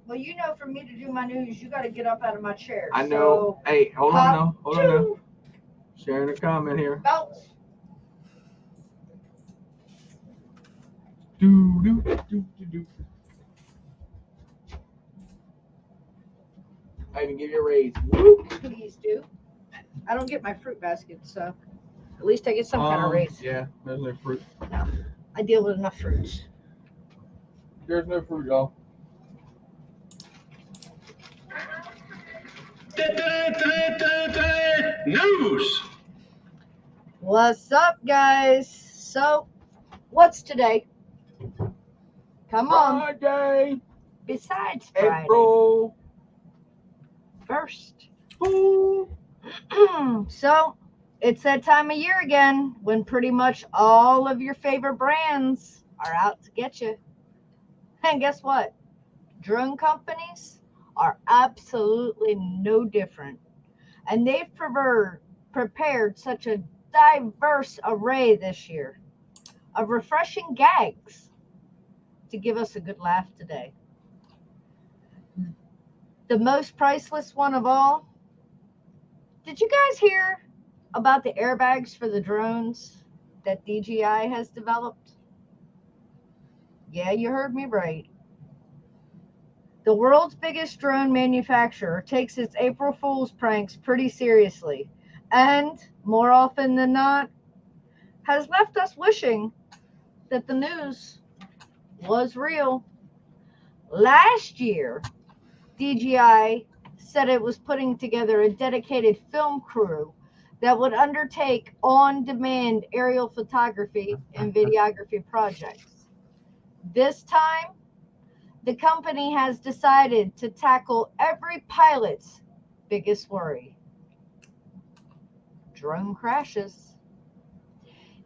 Well, you know, for me to do my news, you got to get up out of my chair. I know. So, hey, hold on now. Sharing a comment here. Bounce. Do. I even give you a raise. Woo. Please do. I don't get my fruit basket, so at least I get some kind of raise. Yeah, there's no fruit. I deal with enough fruits. There's no fruit, y'all. News. What's up, guys? So, what's today? Come on. Friday, Besides Friday. April 1st. Fool. So, it's that time of year again when pretty much all of your favorite brands are out to get you. And guess what? Drone companies are absolutely no different. And they've prepared such a diverse array this year of refreshing gags to give us a good laugh today. The most priceless one of all. Did you guys hear about the airbags for the drones that DJI has developed? Yeah, you heard me right. The world's biggest drone manufacturer takes its April Fool's pranks pretty seriously, and more often than not, has left us wishing that the news was real. Last year, DJI said it was putting together a dedicated film crew that would undertake on-demand aerial photography and videography projects. This time, the company has decided to tackle every pilot's biggest worry: drone crashes.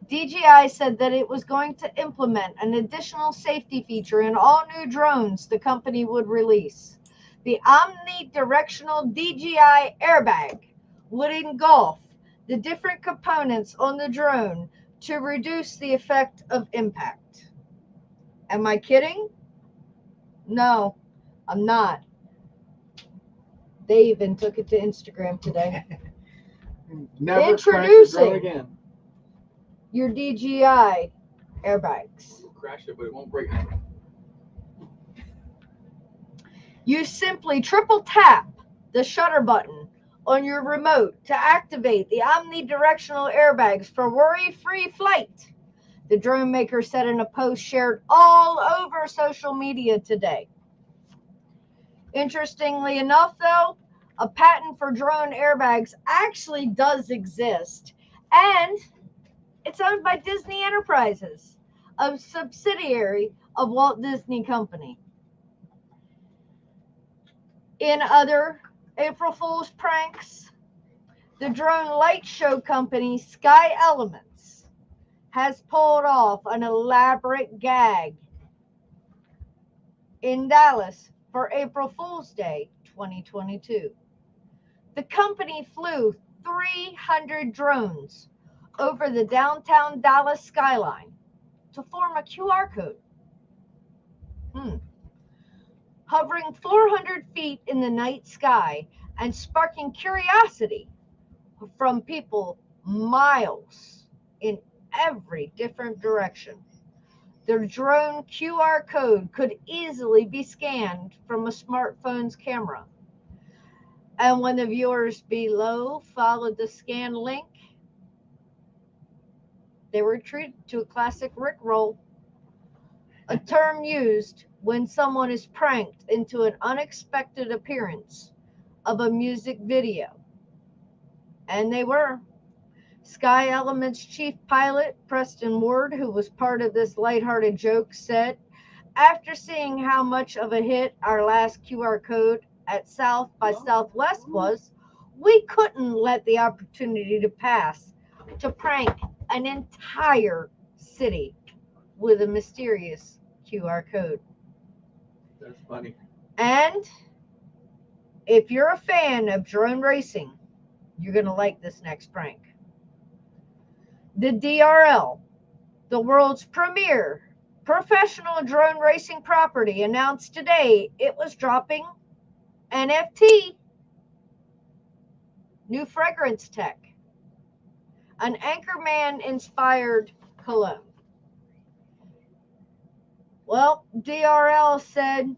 DJI said that it was going to implement an additional safety feature in all new drones the company would release. The omnidirectional DJI airbag would engulf the different components on the drone to reduce the effect of impact. Am I kidding? No, I'm not. They even took it to Instagram today. Never crash a drone again. Your DJI airbags. We'll crash it, but it won't break it. You simply triple tap the shutter button on your remote to activate the omnidirectional airbags for worry-free flight, the drone maker said in a post shared all over social media today. Interestingly enough, though, a patent for drone airbags actually does exist, and it's owned by Disney Enterprises, a subsidiary of Walt Disney Company. In other April Fool's pranks, the drone light show company Sky Elements has pulled off an elaborate gag in Dallas for April Fool's Day 2022. The company flew 300 drones over the downtown Dallas skyline to form a QR code. Hovering 400 feet in the night sky and sparking curiosity from people miles in every different direction. The drone QR code could easily be scanned from a smartphone's camera. And when the viewers below followed the scan link, they were treated to a classic Rickroll, a term used when someone is pranked into an unexpected appearance of a music video. And they were. Sky Elements chief pilot Preston Ward, who was part of this lighthearted joke, said, "After seeing how much of a hit our last QR code at South by Southwest was, we couldn't let the opportunity to pass to prank an entire city with a mysterious QR code." That's funny. And if you're a fan of drone racing, you're going to like this next prank. The DRL, the world's premier professional drone racing property, announced today it was dropping NFT, new fragrance tech, an Anchorman-inspired cologne. Well, DRL said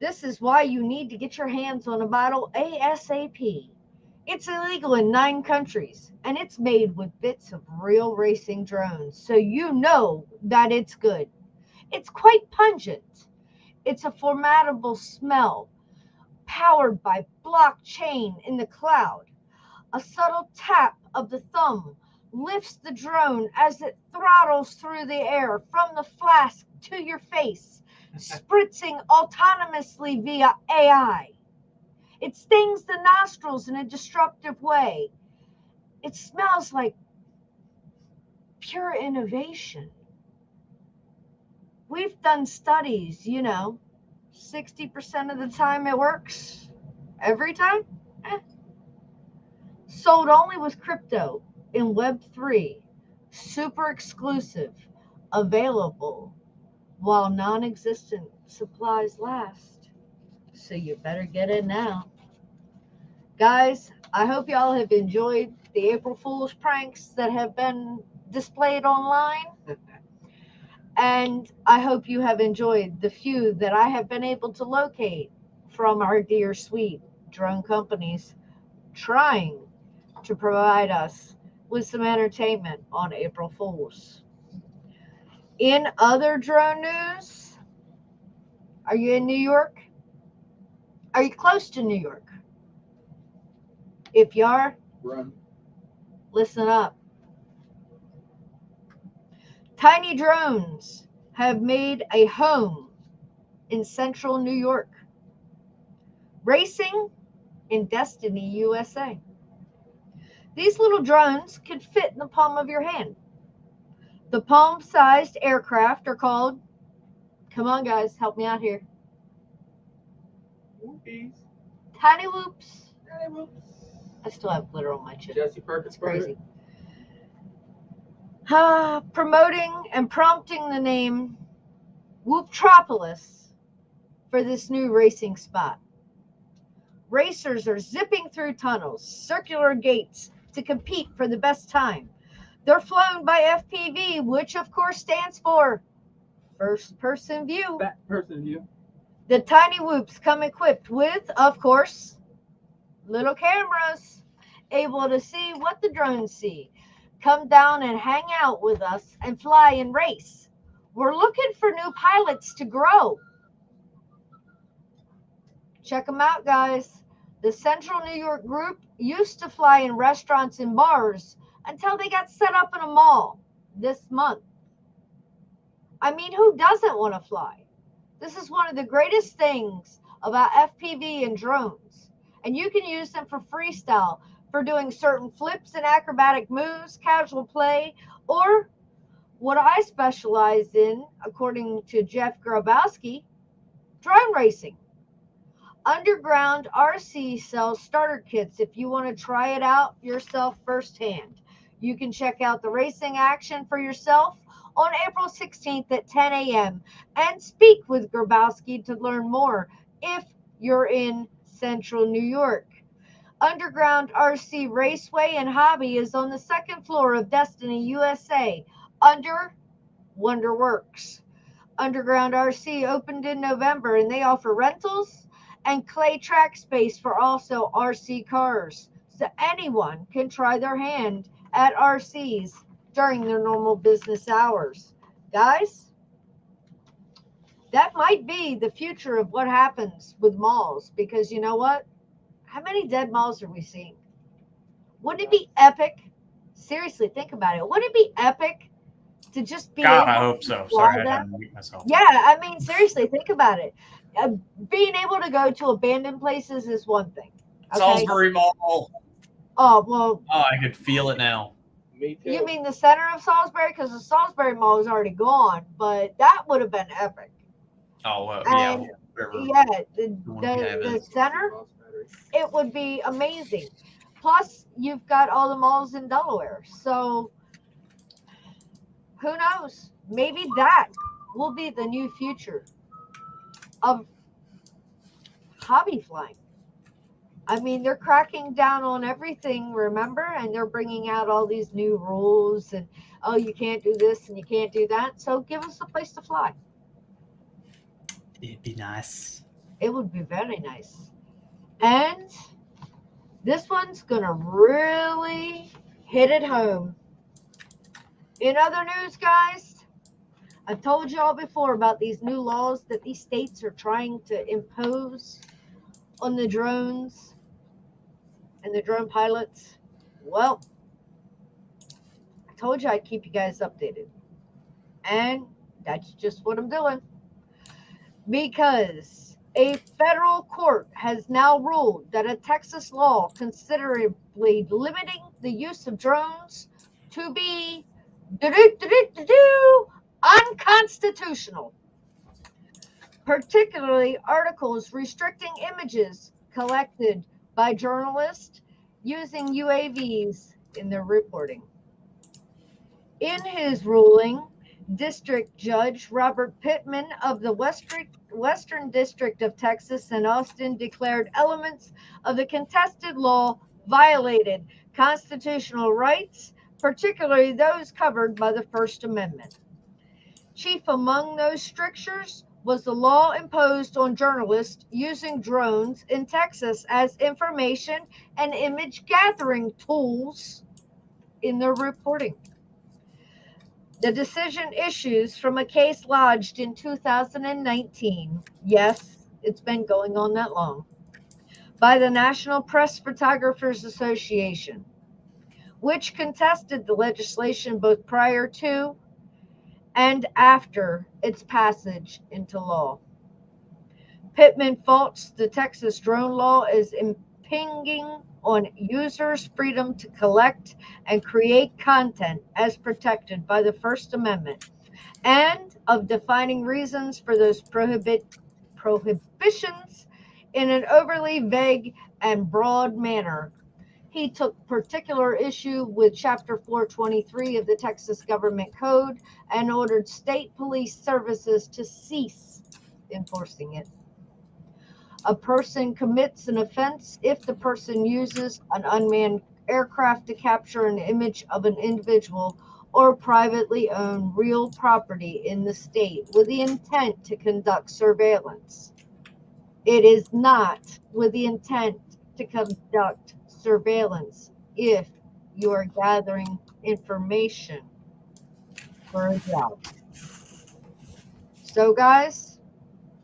This is why you need to get your hands on a bottle ASAP. It's illegal in 9 countries, and it's made with bits of real racing drones, so you know that it's good. It's quite pungent. It's a formidable smell, powered by blockchain in the cloud. A subtle tap of the thumb lifts the drone as it throttles through the air from the flask to your face, spritzing autonomously via AI. It stings the nostrils in a disruptive way. It smells like pure innovation. We've done studies, 60% of the time it works. Every time? Eh. Sold only with crypto in Web3. Super exclusive. Available while non existent supplies last. So you better get in now. Guys, I hope y'all have enjoyed the April Fool's pranks that have been displayed online. And I hope you have enjoyed the few that I have been able to locate from our dear sweet drone companies trying to provide us with some entertainment on April Fools. In other drone news, are you in New York? Are you close to New York? If you are, Run. listen up. Tiny drones have made a home in central New York, racing in Destiny, USA. These little drones could fit in the palm of your hand. The palm-sized aircraft are called, come on guys, help me out here, Whoopies. tiny whoops. Hey, whoops. I still have glitter on my chin. Jesse Perkins. It's crazy. Promoting and prompting the name Whooptropolis for this new racing spot. Racers are zipping through tunnels, circular gates to compete for the best time. They're flown by FPV, which of course stands for first person view. That person view. The tiny whoops come equipped with, of course, little cameras, able to see what the drones see. Come down and hang out with us and fly and race. We're looking for new pilots to grow. Check them out, guys. The Central New York group used to fly in restaurants and bars until they got set up in a mall this month. I mean, who doesn't want to fly? This is one of the greatest things about FPV and drones. And you can use them for freestyle, for doing certain flips and acrobatic moves, casual play, or what I specialize in, according to Jeff Grabowski, drone racing. Underground RC sells starter kits if you want to try it out yourself firsthand. You can check out the racing action for yourself on April 16th at 10 a.m. and speak with Grabowski to learn more if you're in Central New York. Underground RC Raceway and Hobby is on the second floor of Destiny USA under Wonderworks. Underground RC opened in November and they offer rentals and clay track space for also RC cars. So anyone can try their hand at RCs during their normal business hours. Guys, that might be the future of what happens with malls, because you know what? How many dead malls are we seeing? Wouldn't it be epic? Seriously, think about it. Wouldn't it be epic to just be God, able I hope to so. fly Sorry, I had them? to mute myself. Yeah, I mean, seriously, think about it. Being able to go to abandoned places is one thing. Okay? Salisbury Mall. Oh, well, Oh, I could feel it now. Me too. you mean the center of Salisbury? Because the Salisbury Mall is already gone, but that would have been epic. Oh, well, yeah. And Whatever. yeah, one we have the is. center, it would be amazing. Plus, you've got all the malls in Delaware. So, who knows? Maybe that will be the new future of hobby flying. I mean, they're cracking down on everything, remember? And they're bringing out all these new rules and, oh, you can't do this and you can't do that. So give us a place to fly. It'd be nice. It would be very nice. And this one's going to really hit it home. In other news, guys, I've told y'all before about these new laws that these states are trying to impose on the drones and the drone pilots. Well, I told you I'd keep you guys updated. And that's just what I'm doing. Because a federal court has now ruled that a Texas law considerably limiting the use of drones to be unconstitutional, particularly articles restricting images collected by journalists using UAVs in their reporting. In his ruling, District Judge Robert Pittman of the Western District of Texas in Austin declared elements of the contested law violated constitutional rights, particularly those covered by the First Amendment. Chief among those strictures was the law imposed on journalists using drones in Texas as information and image gathering tools in their reporting. The decision issues from a case lodged in 2019. Yes, it's been going on that long. By the National Press Photographers Association, which contested the legislation both prior to and after its passage into law. Pittman faults the Texas drone law as impinging on users' freedom to collect and create content as protected by the First Amendment, and of defining reasons for those prohibitions in an overly vague and broad manner. He took particular issue with Chapter 423 of the Texas Government Code and ordered state police services to cease enforcing it. A person commits an offense if the person uses an unmanned aircraft to capture an image of an individual or privately owned real property in the state with the intent to conduct surveillance. It is not with the intent to conduct surveillance if you are gathering information for a job. So, guys,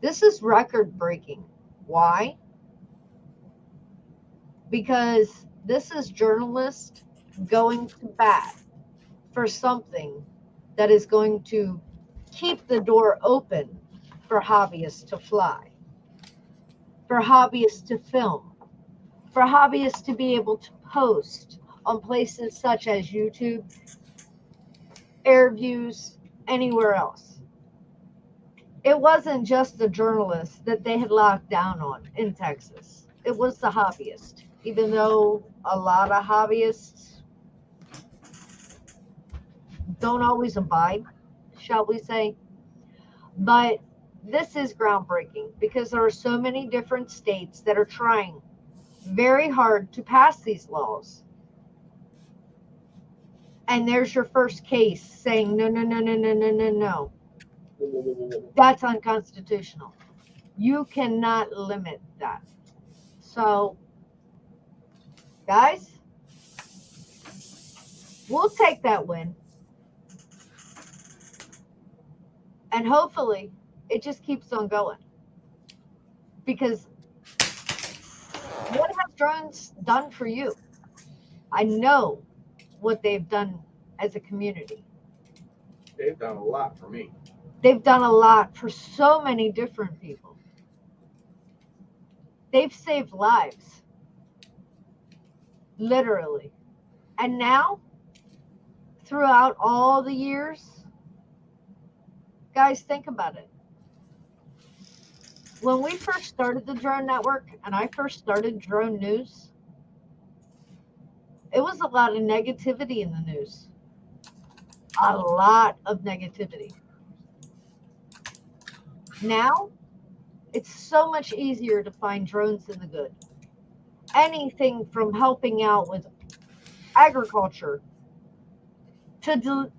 this is record breaking. Why? Because this is journalists going to bat for something that is going to keep the door open for hobbyists to fly, for hobbyists to film, for hobbyists to be able to post on places such as YouTube, AirViews, anywhere else. It wasn't just the journalists that they had locked down on in Texas. It was the hobbyists, even though a lot of hobbyists don't always abide, shall we say. But this is groundbreaking because there are so many different states that are trying very hard to pass these laws. And there's your first case saying, no, no, no, no, no, no, no, no. That's unconstitutional. You cannot limit that. So, guys, we'll take that win. And hopefully, it just keeps on going. Because what have drones done for you? I know what they've done as a community. They've done a lot for me. They've done a lot for so many different people. They've saved lives. Literally. And now, throughout all the years, guys, think about it. When we first started the Drone Network and I first started Drone News, it was a lot of negativity in the news. A lot of negativity. Now, it's so much easier to find drones in the good. Anything from helping out with agriculture to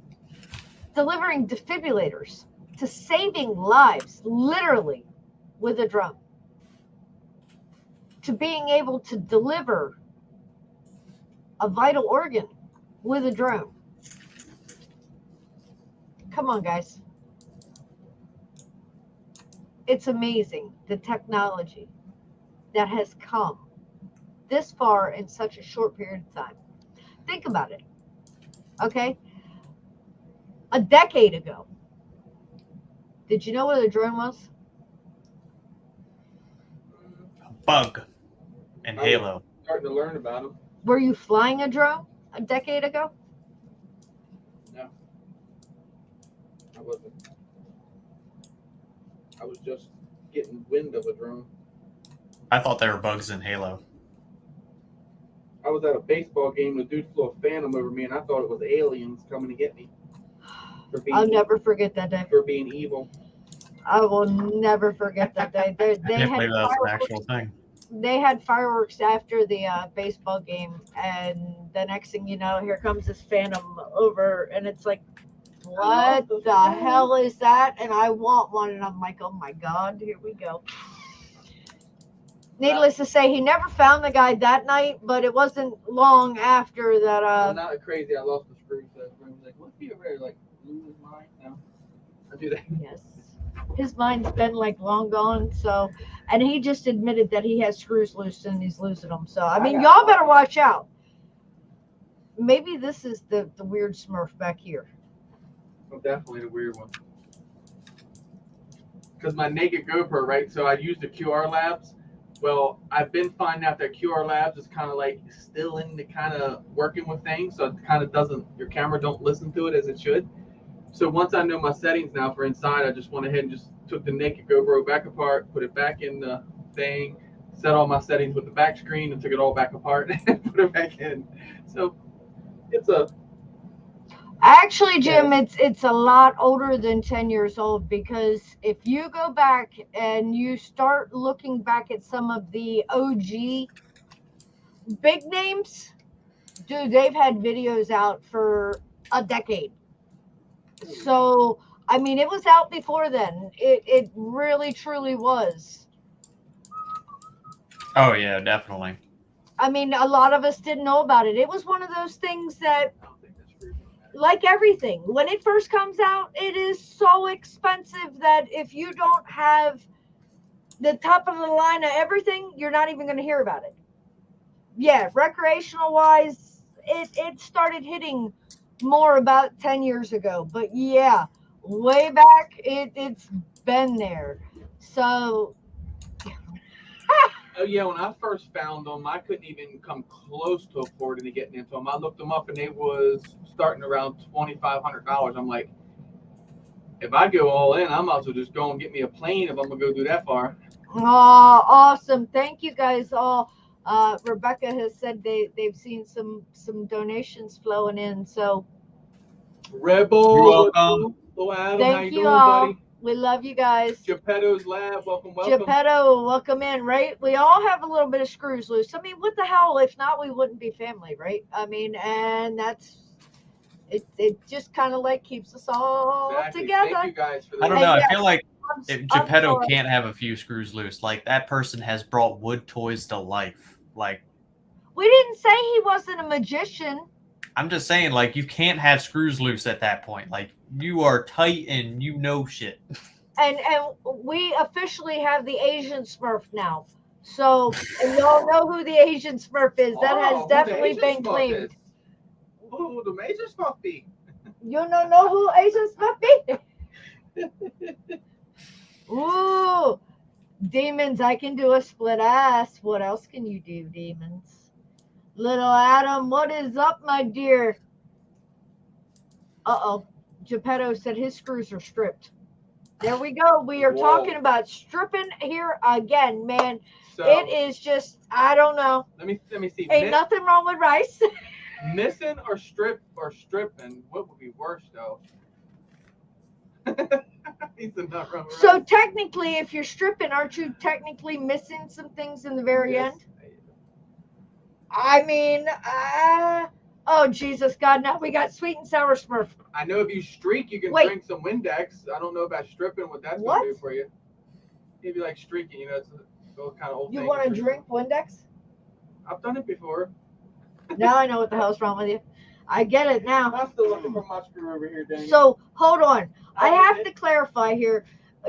delivering defibrillators to saving lives, literally, with a drone. to being able to deliver a vital organ with a drone. Come on, guys. It's amazing the technology that has come this far in such a short period of time. Think about it. Okay? A decade ago, did you know what a drone was? Bug and I was Halo. starting to learn about them. Were you flying a drone a decade ago? No, I wasn't. I was just getting wind of a drone. I thought they were bugs in Halo. I was at a baseball game. The dude flew a phantom over me, and I thought it was aliens coming to get me. I'll never forget that day. For being evil. I will never forget that day. They I can't had believe that's an fireworks. actual thing. They had fireworks after the baseball game, and the next thing you know, here comes this phantom over, and it's like, what the hell is that? And I want one, and I'm like, oh my god, here we go. Needless to say, he never found the guy that night, but it wasn't long after that. I'm not crazy. I lost the screw. So I was like, what's he over there? Like, lose his mind? No. I do that. Yes. His mind's been like long gone, so, and he just admitted that he has screws loose and he's losing them. So, I mean, y'all better watch out. Maybe this is the weird Smurf back here. Oh, definitely the weird one. Because my naked GoPro, right? So I use the QR Labs. Well, I've been finding out that QR Labs is kind of like still in the kind of working with things, so it kind of doesn't, your camera don't listen to it as it should. So once I know my settings now for inside, I just went ahead and just took the naked GoPro back apart, put it back in the thing, set all my settings with the back screen, and took it all back apart and put it back in. So it's a... Actually, Jim, it's a lot older than 10 years old, because if you go back and you start looking back at some of the OG big names, dude, they've had videos out for a decade. So, I mean, it was out before then. It really, truly was. Oh yeah, definitely. I mean, a lot of us didn't know about it. It was one of those things that, like everything, when it first comes out, it is so expensive that if you don't have the top of the line of everything, you're not even going to hear about it. Yeah, recreational wise, it started hitting more about 10 years ago. But yeah, way back, it's been there. So... Oh yeah, when I first found them, I couldn't even come close to affording to getting into them. I looked them up and they was starting around $2,500. I'm like, if I go all in, I might as well just go and get me a plane if I'm gonna go do that far. Oh, awesome! Thank you guys all. Rebecca has said they've seen some donations flowing in. So, Rebel, you're welcome. Hello, Adam. Thank How you you doing, all. buddy? We love you guys. Geppetto's Lab, welcome. Geppetto, welcome in, right? We all have a little bit of screws loose. I mean, what the hell? If not, we wouldn't be family, right? I mean, and that's it just kind of like keeps us all together. Thank you guys for I don't know. Yes, I feel like if Geppetto sorry. can't have a few screws loose, like that person has brought wood toys to life. Like, we didn't say he wasn't a magician. I'm just saying, like, you can't have screws loose at that point. Like, you are tight and you know shit. And we officially have the Asian Smurf now. So, and y'all know who the Asian Smurf is. That has definitely been claimed. Who the major Smurf be? You don't know who Asian Smurf be? Ooh, demons, I can do a split ass. What else can you do, demons? Little Adam, what is up, my dear? Uh-oh. Geppetto said his screws are stripped. There we go. We are talking about stripping here again, man. So, it is just, I don't know. Let me see. Ain't nothing wrong with rice. Missing or stripping? What would be worse though? So technically, if you're stripping, aren't you technically missing some things in the very end? I mean, oh Jesus God! Now we got sweet and sour Smurf. I know if you streak, you can drink some Windex. I don't know about stripping. What that's gonna do for you? Maybe like streaking, you know. Those kind of old You things. want to drink Windex? I've done it before. Now I know what the hell's wrong with you. I get it now. I'm still looking for my screw over here, Danny. So hold on. I have to clarify here.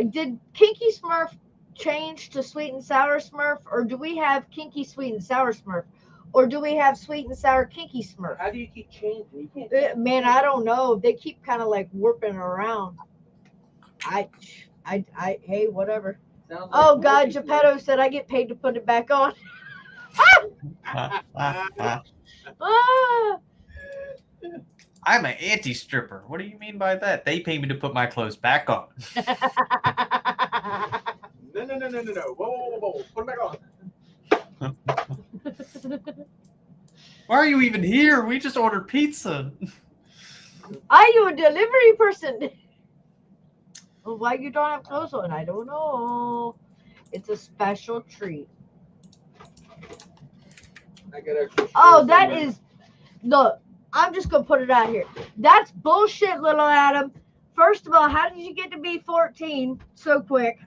Did Kinky Smurf change to Sweet and Sour Smurf, or do we have Kinky Sweet and Sour Smurf, or do we have Sweet and Sour Kinky Smurf? How do you keep changing? You can't. Man, I don't know. They keep kind of like warping around. Hey, whatever. Sounds like Oh God, Morty Geppetto said I get paid to put it back on. Ah! I'm an anti-stripper. What do you mean by that? They pay me to put my clothes back on. No. Whoa. Put it back on. Why are you even here? We just ordered pizza. Are you a delivery person? Well, why you don't have clothes on? I don't know. It's a special treat. I got extra. Oh, that is. Look, I'm just gonna put it out here. That's bullshit, little Adam. First of all, how did you get to be 14 so quick?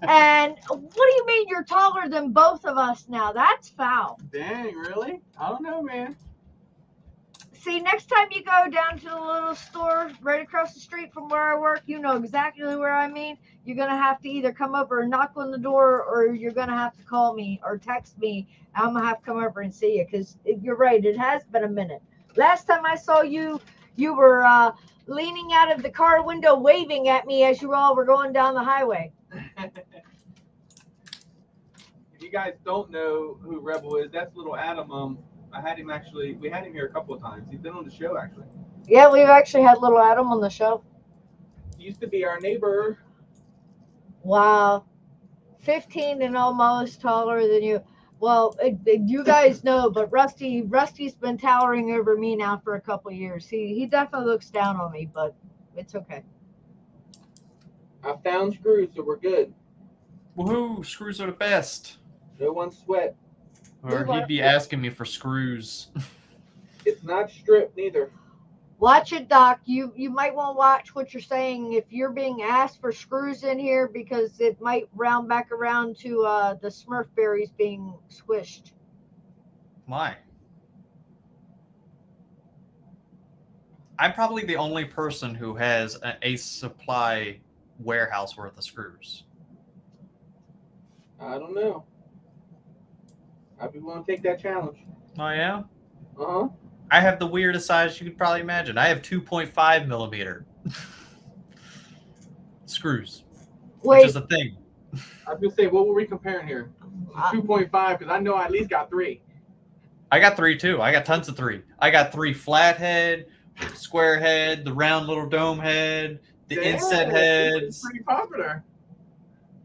And what do you mean you're taller than both of us now? That's foul. Dang, really? I don't know, man. See, next time you go down to the little store right across the street from where I work, you know exactly where I mean. You're going to have to either come over and knock on the door, or you're going to have to call me or text me. I'm going to have to come over and see you, because you're right. It has been a minute. Last time I saw you, you were leaning out of the car window waving at me as you all were going down the highway. If you guys don't know who Rebel is, that's little Adam. We had him here a couple of times. He's been on the show, actually. Yeah, we've actually had little Adam on the show. He used to be our neighbor. Wow. 15 and almost taller than you. Well, you guys know, but Rusty's been towering over me now for a couple of years. He definitely looks down on me, but it's okay. I found screws, so we're good. Woohoo! Screws are the best. No one sweat. Or he'd be asking me for screws. It's not stripped neither. Watch it, Doc. You might want to watch what you're saying if you're being asked for screws in here, because it might round back around to the Smurf berries being squished. Why? I'm probably the only person who has an Ace Supply warehouse worth of screws. I don't know. I'd be willing to take that challenge. Oh, yeah? Uh-huh. I have the weirdest size you could probably imagine. I have 2.5 millimeter screws, Wait, which is a thing. I was going to say, what were we comparing here? 2.5, because I know I at least got 3. I got 3, too. I got tons of 3. I got 3 flat head, square head, the round little dome head, the inset heads. It's pretty popular.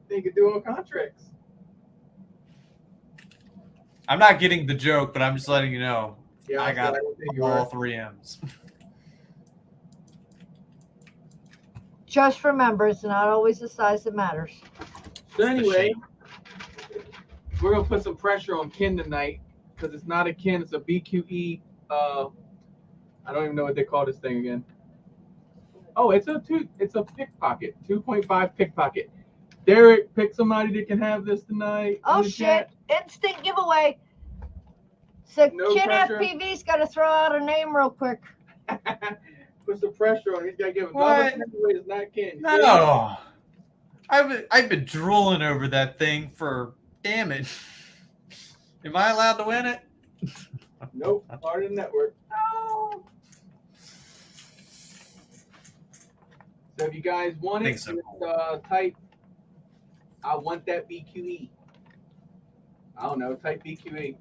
They could do all kind of tricks. I'm not getting the joke, but I'm just letting you know. Yeah, I got all 3 M's. just remember, it's not always the size that matters. So anyway, we're going to put some pressure on Ken tonight, because it's not a Ken, it's a BQE. I don't even know what they call this thing again. Oh, it's a pickpocket, 2.5 pickpocket. Derek, pick somebody that can have this tonight. Oh shit! Instant giveaway. So No Ken pressure. FPV's got to throw out a name real quick. Put some pressure on. He's got to give What? another giveaway. It's not Ken. No. I've been drooling over that thing for, damn it. Am I allowed to win it? Nope. Part of the network. No. So if you guys want it, Think so. just type, I want that BQE. I don't know. Type BQE.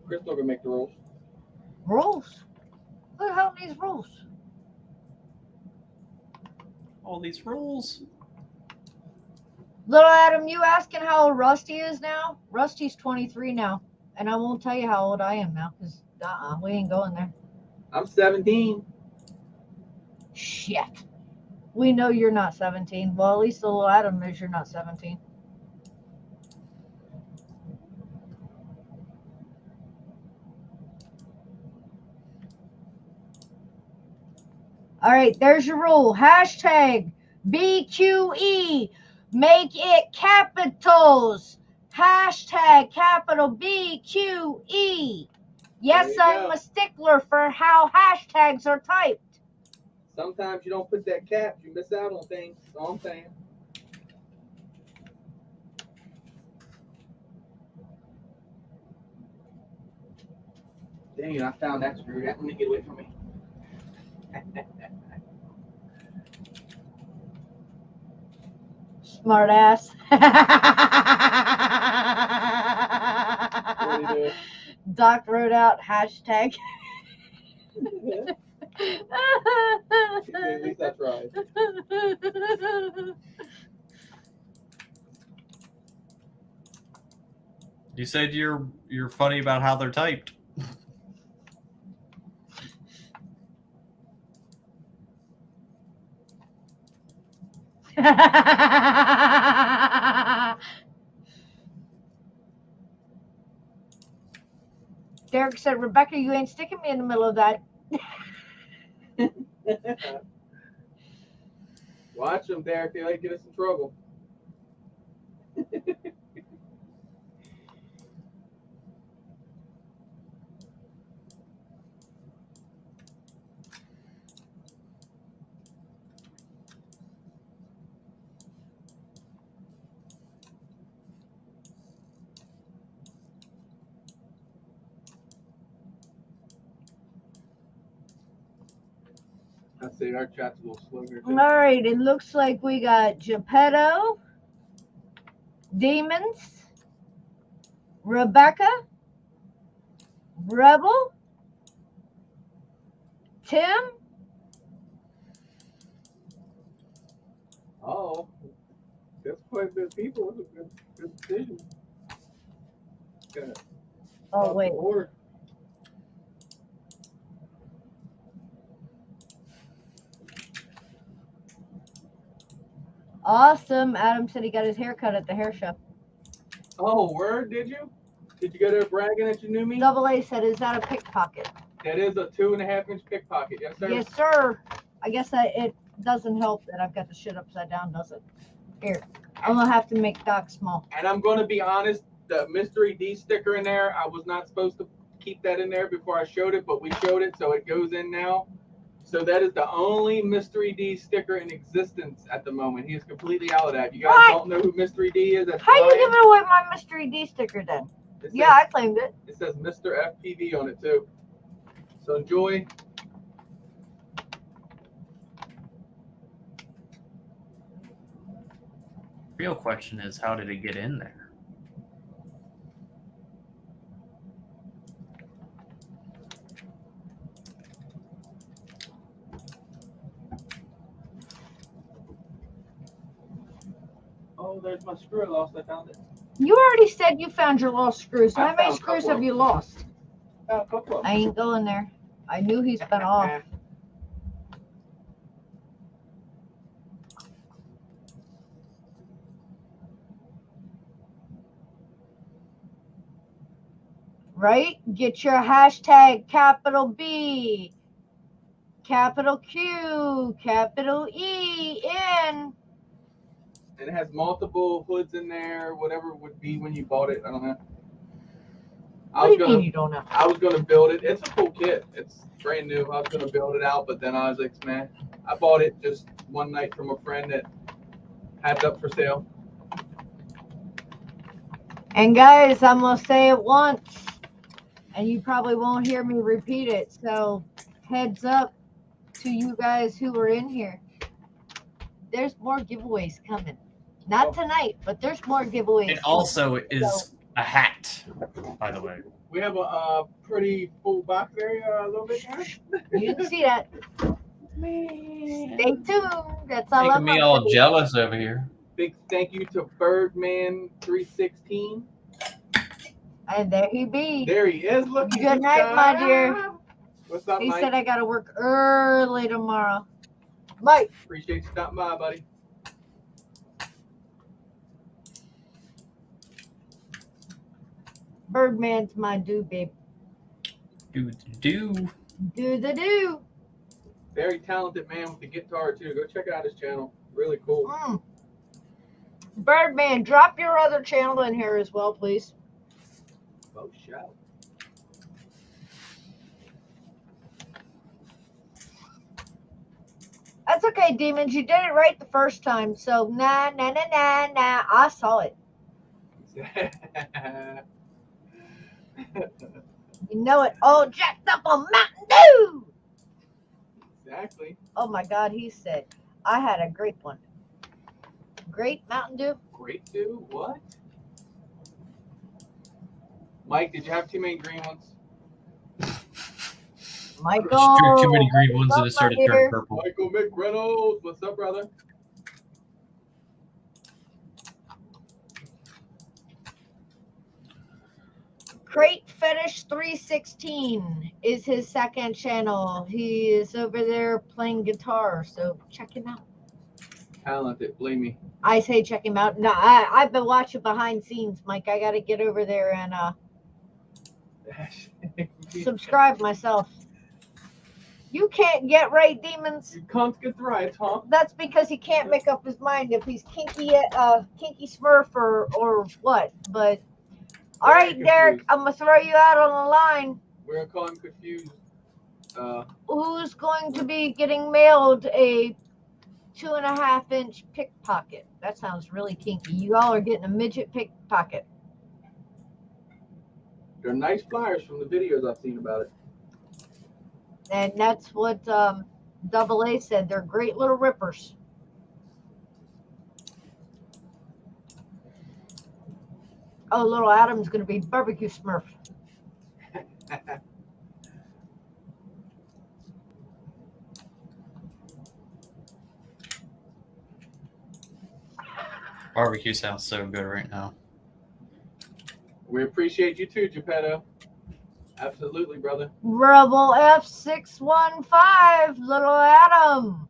Crystal gonna make the rules. Rules? Who the hell needs rules? All these rules. Little Adam, you asking how old Rusty is now? Rusty's 23 now. And I won't tell you how old I am now, because we ain't going there. I'm 17. Shit. We know you're not 17. Well, at least little Adam knows you're not 17. All right, there's your rule. Hashtag BQE. Make it capitals. Hashtag capital BQE. Yes, There you I'm go. a stickler for how hashtags are typed. Sometimes you don't put that cap, you miss out on things. That's all I'm saying. Dang it, I found that screw. That one to get away from me. Smart ass. What do you do? Doc wrote out hashtag. At least I tried. You said you're funny about how they're typed. Derek said, Rebecca, you ain't sticking me in the middle of that. Watch them, Derek. They might get us in trouble. I say our chat's a little slow here. All right, it looks like we got Geppetto, Demons, Rebecca, Rebel, Tim. Oh, that's quite a bit of people. That's a good decision. Oh, wait. Order. Awesome. Adam said he got his hair cut at the hair show. Oh, word? Did you? Did you go there bragging that you knew me? Double A said, is that a pickpocket? That is a 2.5-inch pickpocket. Yes, sir. Yes, sir. I guess it doesn't help that I've got the shit upside down, does it? Here. I'm going to have to make Doc small. And I'm going to be honest, the Mystery D sticker in there, I was not supposed to keep that in there before I showed it, but we showed it, so it goes in now. So that is the only Mystery D sticker in existence at the moment. He is completely out of that. You guys What? don't know who Mystery D is? That's How you Brian. giving away my Mystery D sticker then? It Yeah, says- I claimed it. It says Mr. FPV on it too. So enjoy. Real question is, how did it get in there? Oh, there's my screw. I lost. I found it. You already said you found your lost screws. So I how many found a screws couple have of you them. lost? Oh, a couple of them. I ain't going there. I knew he's been off. Right? Get your hashtag capital B, capital Q, capital E in. And it has multiple hoods in there, whatever it would be when you bought it. I don't know. What do you mean you don't know? I was gonna build it. It's a cool kit. It's brand new. I was gonna build it out, but then I was like, man, I bought it just one night from a friend that had it up for sale. And guys, I'm going to say it once, and you probably won't hear me repeat it. So heads up to you guys who are in here. There's more giveaways coming. Not tonight, but there's more giveaways. It also is a hat, by the way. We have a pretty full box area a little bit now. You didn't see that. Stay tuned. That's all Making I'm me gonna all say. jealous over here. Big thank you to Birdman316. And there he be. There he is. Look. Good night, my dear. What's up, He Mike? said I got to work early tomorrow. Mike. Appreciate you stopping by, buddy. Birdman's my dude, babe. Do. Do the do. Very talented man with the guitar too. Go check out his channel. Really cool. Birdman, drop your other channel in here as well, please. Oh, shout. That's okay, Demons. You did it right the first time. So, nah. I saw it. You know it. All jacked up on Mountain Dew. Exactly. Oh my God, he said, I had a grape one. Grape Mountain Dew? Grape Dew? What? Mike, did you have too many green ones? Michael. Drink too many green ones what's and it up, started my turning dear? purple. Michael McReynolds, what's up, brother? Crate Fetish 316 is his second channel. He is over there playing guitar, so check him out. Talented, believe me. I say check him out. No, I've been watching behind scenes, Mike. I got to get over there and subscribe myself. You can't get right, Demons. You can't get right, huh? That's because he can't make up his mind if he's kinky Smurf or what. But all right, Very Derek, confused. I'm gonna throw you out on the line. We're gonna call him confused. Who's going to be getting mailed a 2.5-inch pickpocket? That sounds really kinky. You all are getting a midget pickpocket. They're nice flyers from the videos I've seen about it. And that's what Double A said. They're great little rippers. Oh, little Adam's going to be barbecue Smurf. Barbecue sounds so good right now. We appreciate you too, Geppetto. Absolutely, brother. Rebel F615, little Adam.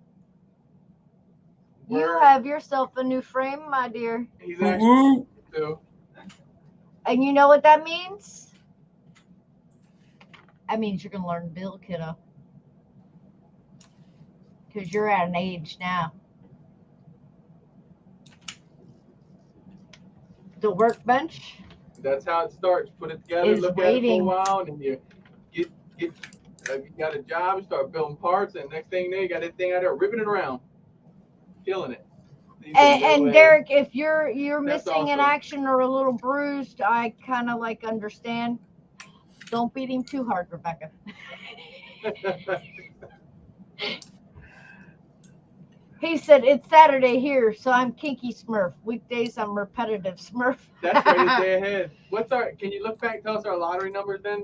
You have yourself a new frame, my dear. He's actually too. And you know what that means? That means you're going to learn to build, kiddo. Because you're at an age now. The workbench. That's how it starts. Put it together, Is look at it for a waiting. while, and then you get you got a job, you start building parts, and next thing you know, you got that thing out there ripping it around, killing it. And Derek, if you're That's missing in awesome. action or a little bruised, I kind of like understand. Don't beat him too hard, Rebecca. He said, it's Saturday here, so I'm kinky Smurf. Weekdays, I'm repetitive Smurf. That's ready to stay ahead. Can you look back, tell us our lottery numbers then?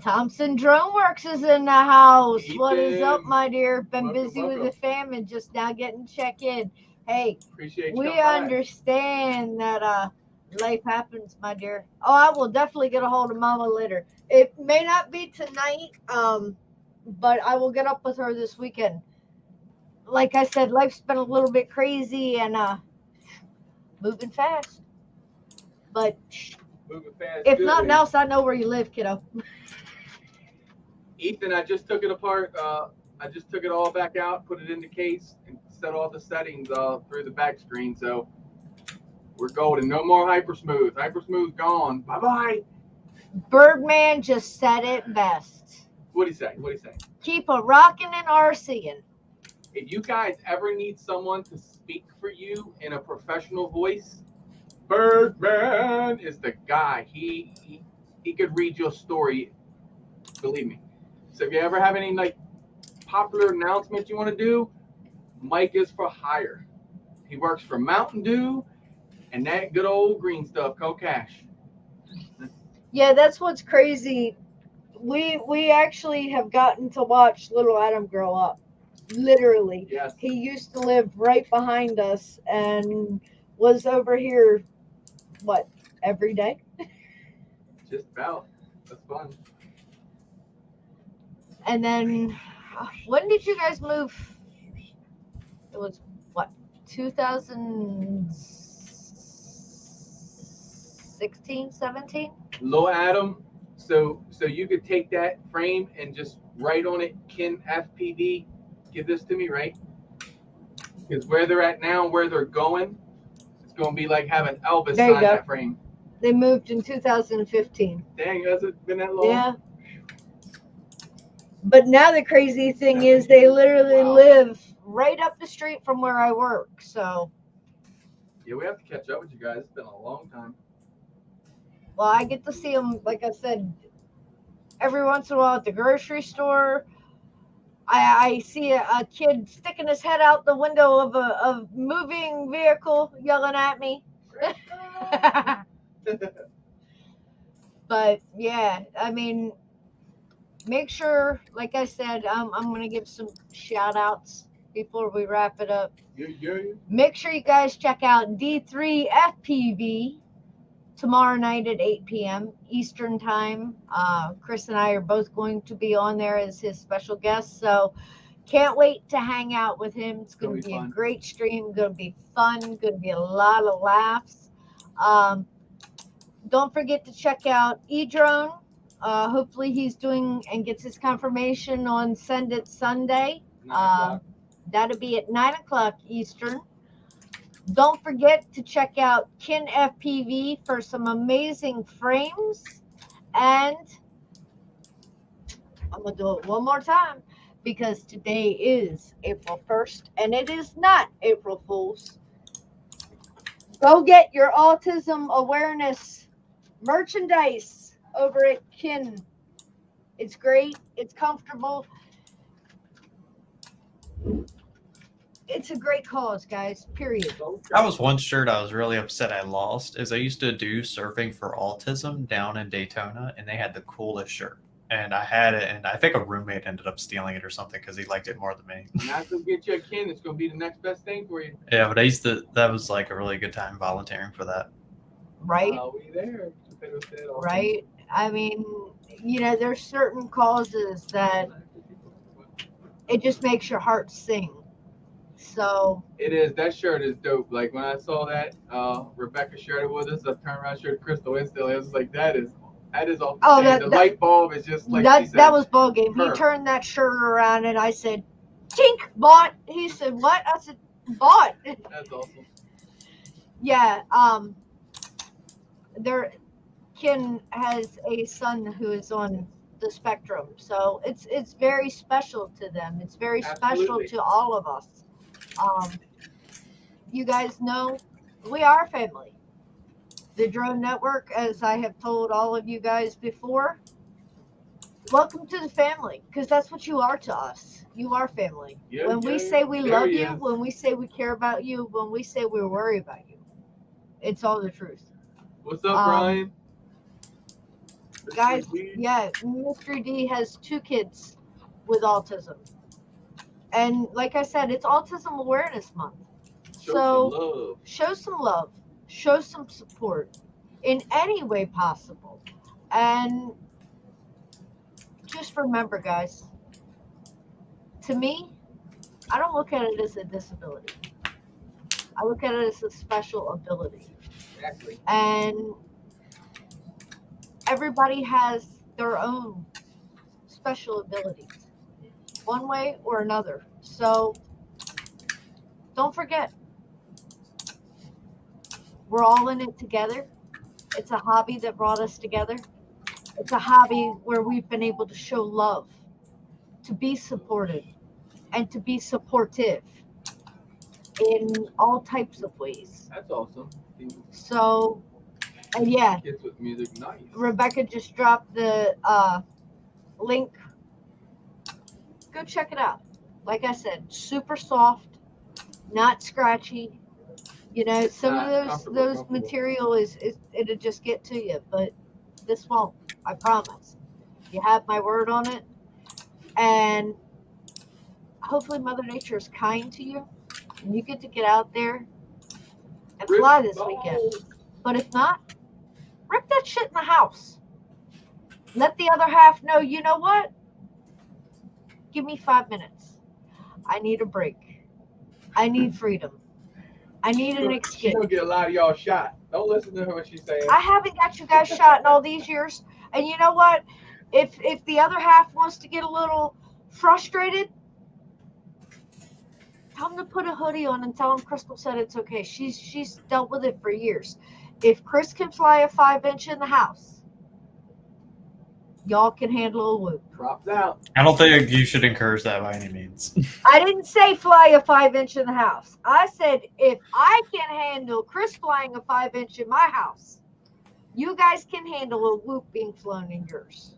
Thompson Drone Works is in the house. Ethan. What is up, my dear? Been Welcome, busy with the fam and just now getting check in. Hey, Appreciate you. we coming by. understand that life happens, my dear. Oh, I will definitely get a hold of Mama later. It may not be tonight, but I will get up with her this weekend. Like I said, life's been a little bit crazy and moving fast. But Moving fast. if good. nothing else, I know where you live, kiddo. Ethan, I just took it apart. I just took it all back out, put it in the case, and set all the settings through the back screen. So we're golden. No more hyper smooth. Hyper smooth gone. Bye bye. Birdman just said it best. What'd he say? What'd he say? Keep a rockin' and RCing. If you guys ever need someone to speak for you in a professional voice, Birdman is the guy. He could read your story. Believe me. So if you ever have any like popular announcements you want to do, Mike is for hire. He works for Mountain Dew and that good old green stuff, Cold Cash. Yeah, that's what's crazy. We actually have gotten to watch little Adam grow up. Literally. Yes. He used to live right behind us and was over here, what, every day? Just about. That's fun. And then, when did you guys move? It was, what, 2016, 17? Little Adam, so you could take that frame and just write on it, Ken FPV, give this to me, right? Because where they're at now and where they're going, gonna be like having Elvis There you sign go. that frame. They moved in 2015. Dang, has it been that long? Yeah. But now the crazy thing is they literally Wow. live right up the street from where I work. So, Yeah, we have to catch up with you guys. It's been a long time. well, I get to see them, like I said, every once in a while at the grocery store. I see a kid sticking his head out the window of a moving vehicle yelling at me. But yeah, I mean, make sure, like I said, I'm going to give some shout outs before we wrap it up. Yeah. Make sure you guys check out D3FPV tomorrow night at 8 p.m. Eastern Time. Chris and I are both going to be on there as his special guests. So can't wait to hang out with him. It's going to be a great stream, going to be fun, going to be a lot of laughs. Don't forget to check out eDrone. Hopefully he's doing and gets his confirmation on Send It Sunday. 9 o'clock. That'll be at 9 o'clock Eastern. Don't forget to check out Kin FPV for some amazing frames. And I'm going to do it one more time because today is April 1st and it is not April Fool's. Go get your autism awareness merchandise over at Kin. It's great. It's comfortable. It's a great cause, guys. Period. That was one shirt I was really upset I lost. Is I used to do surfing for autism down in Daytona, and they had the coolest shirt. And I had it, and I think a roommate ended up stealing it or something because he liked it more than me. Not to get you a Kin, it's gonna be the next best thing for you. Yeah, but I used to. That was like a really good time volunteering for that. Right? We there. Right? I mean, you know, there's certain causes that it just makes your heart sing. So it is. That shirt is dope. Like when I saw that, Rebecca shared it with us. I turned around, shared Crystal instantly. I was like, that is all. Oh, the light bulb is just like that was ball game. He turned that shirt around and I said, "Tink, bought." He said, "What?" I said, "Bought." That's awesome. Yeah. Kin has a son who is on the spectrum, so it's very special to them. It's very special to all of us. You guys know we are family. The Drone Network, as I have told all of you guys before, welcome to the family, because that's what you are to us. You are family. Yeah, when we say we love you, when we say we care about you, when we say we worry about you, it's all the truth. What's up, Brian? Guys, yeah, Mystery D has 2 kids with autism. And like I said, it's Autism Awareness Month. So show some love, show some support in any way possible. And just remember, guys, to me, I don't look at it as a disability. I look at it as a special ability. Exactly. And everybody has their own special abilities, one way or another. So don't forget, we're all in it together. It's a hobby that brought us together. It's a hobby where we've been able to show love, to be supported, and to be supportive in all types of ways. That's awesome. So, and yeah, kids with music, nice. Rebecca just dropped the link. Go check it out. Like I said, super soft, not scratchy. You know, some of those material is it'll just get to you, but this won't. I promise. You have my word on it. And hopefully Mother Nature is kind to you and you get to get out there and fly this weekend. But if not, rip that shit in the house. Let the other half know, you know what? Give me 5 minutes. I need a break. I need freedom. I need an escape. She's gonna get a lot of y'all shot. Don't listen to her what she's saying. I haven't got you guys shot in all these years. And you know what? If the other half wants to get a little frustrated, tell them to put a hoodie on and tell them Crystal said it's okay. She's dealt with it for years. If Chris can fly a 5-inch in the house, y'all can handle a whoop. Props out. I don't think you should encourage that by any means. I didn't say fly a 5-inch in the house. I said if I can handle Chris flying a 5-inch in my house, you guys can handle a whoop being flown in yours.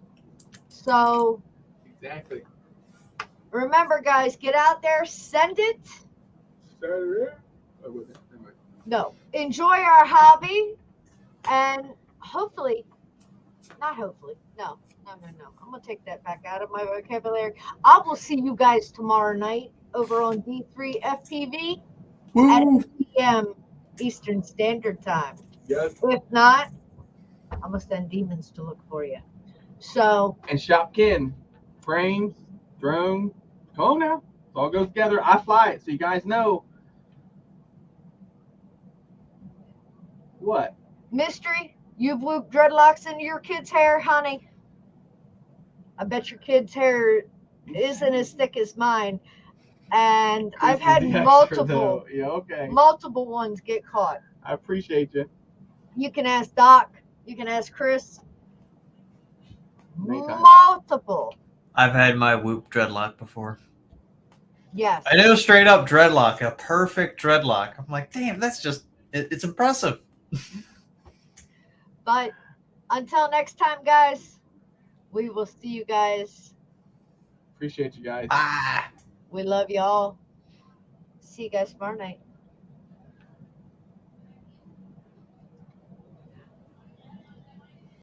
So Exactly. remember, guys, get out there, send it. Saturday. Oh, wait, never mind. No, enjoy our hobby, and hopefully, not hopefully, no. I'm gonna take that back out of my vocabulary. I will see you guys tomorrow night over on D3 FPV at 8 p.m. Eastern Standard Time. Yes. If not, I'm gonna send demons to look for you. So And Shopkin, frames, drone. Come on now. It all goes together. I fly it, so you guys know. What? Mystery, you've looped dreadlocks into your kid's hair, honey. I bet your kid's hair isn't as thick as mine. And I've had The extra, multiple though. Yeah, okay. multiple ones get caught. I appreciate you. You can ask Doc, you can ask Chris. Anytime. Multiple. I've had my whoop dreadlock before. Yes. I know straight up dreadlock, a perfect dreadlock. I'm like, damn, that's just, it's impressive. But until next time, guys, we will see you guys. Appreciate you guys. Ah. We love y'all. See you guys tomorrow night.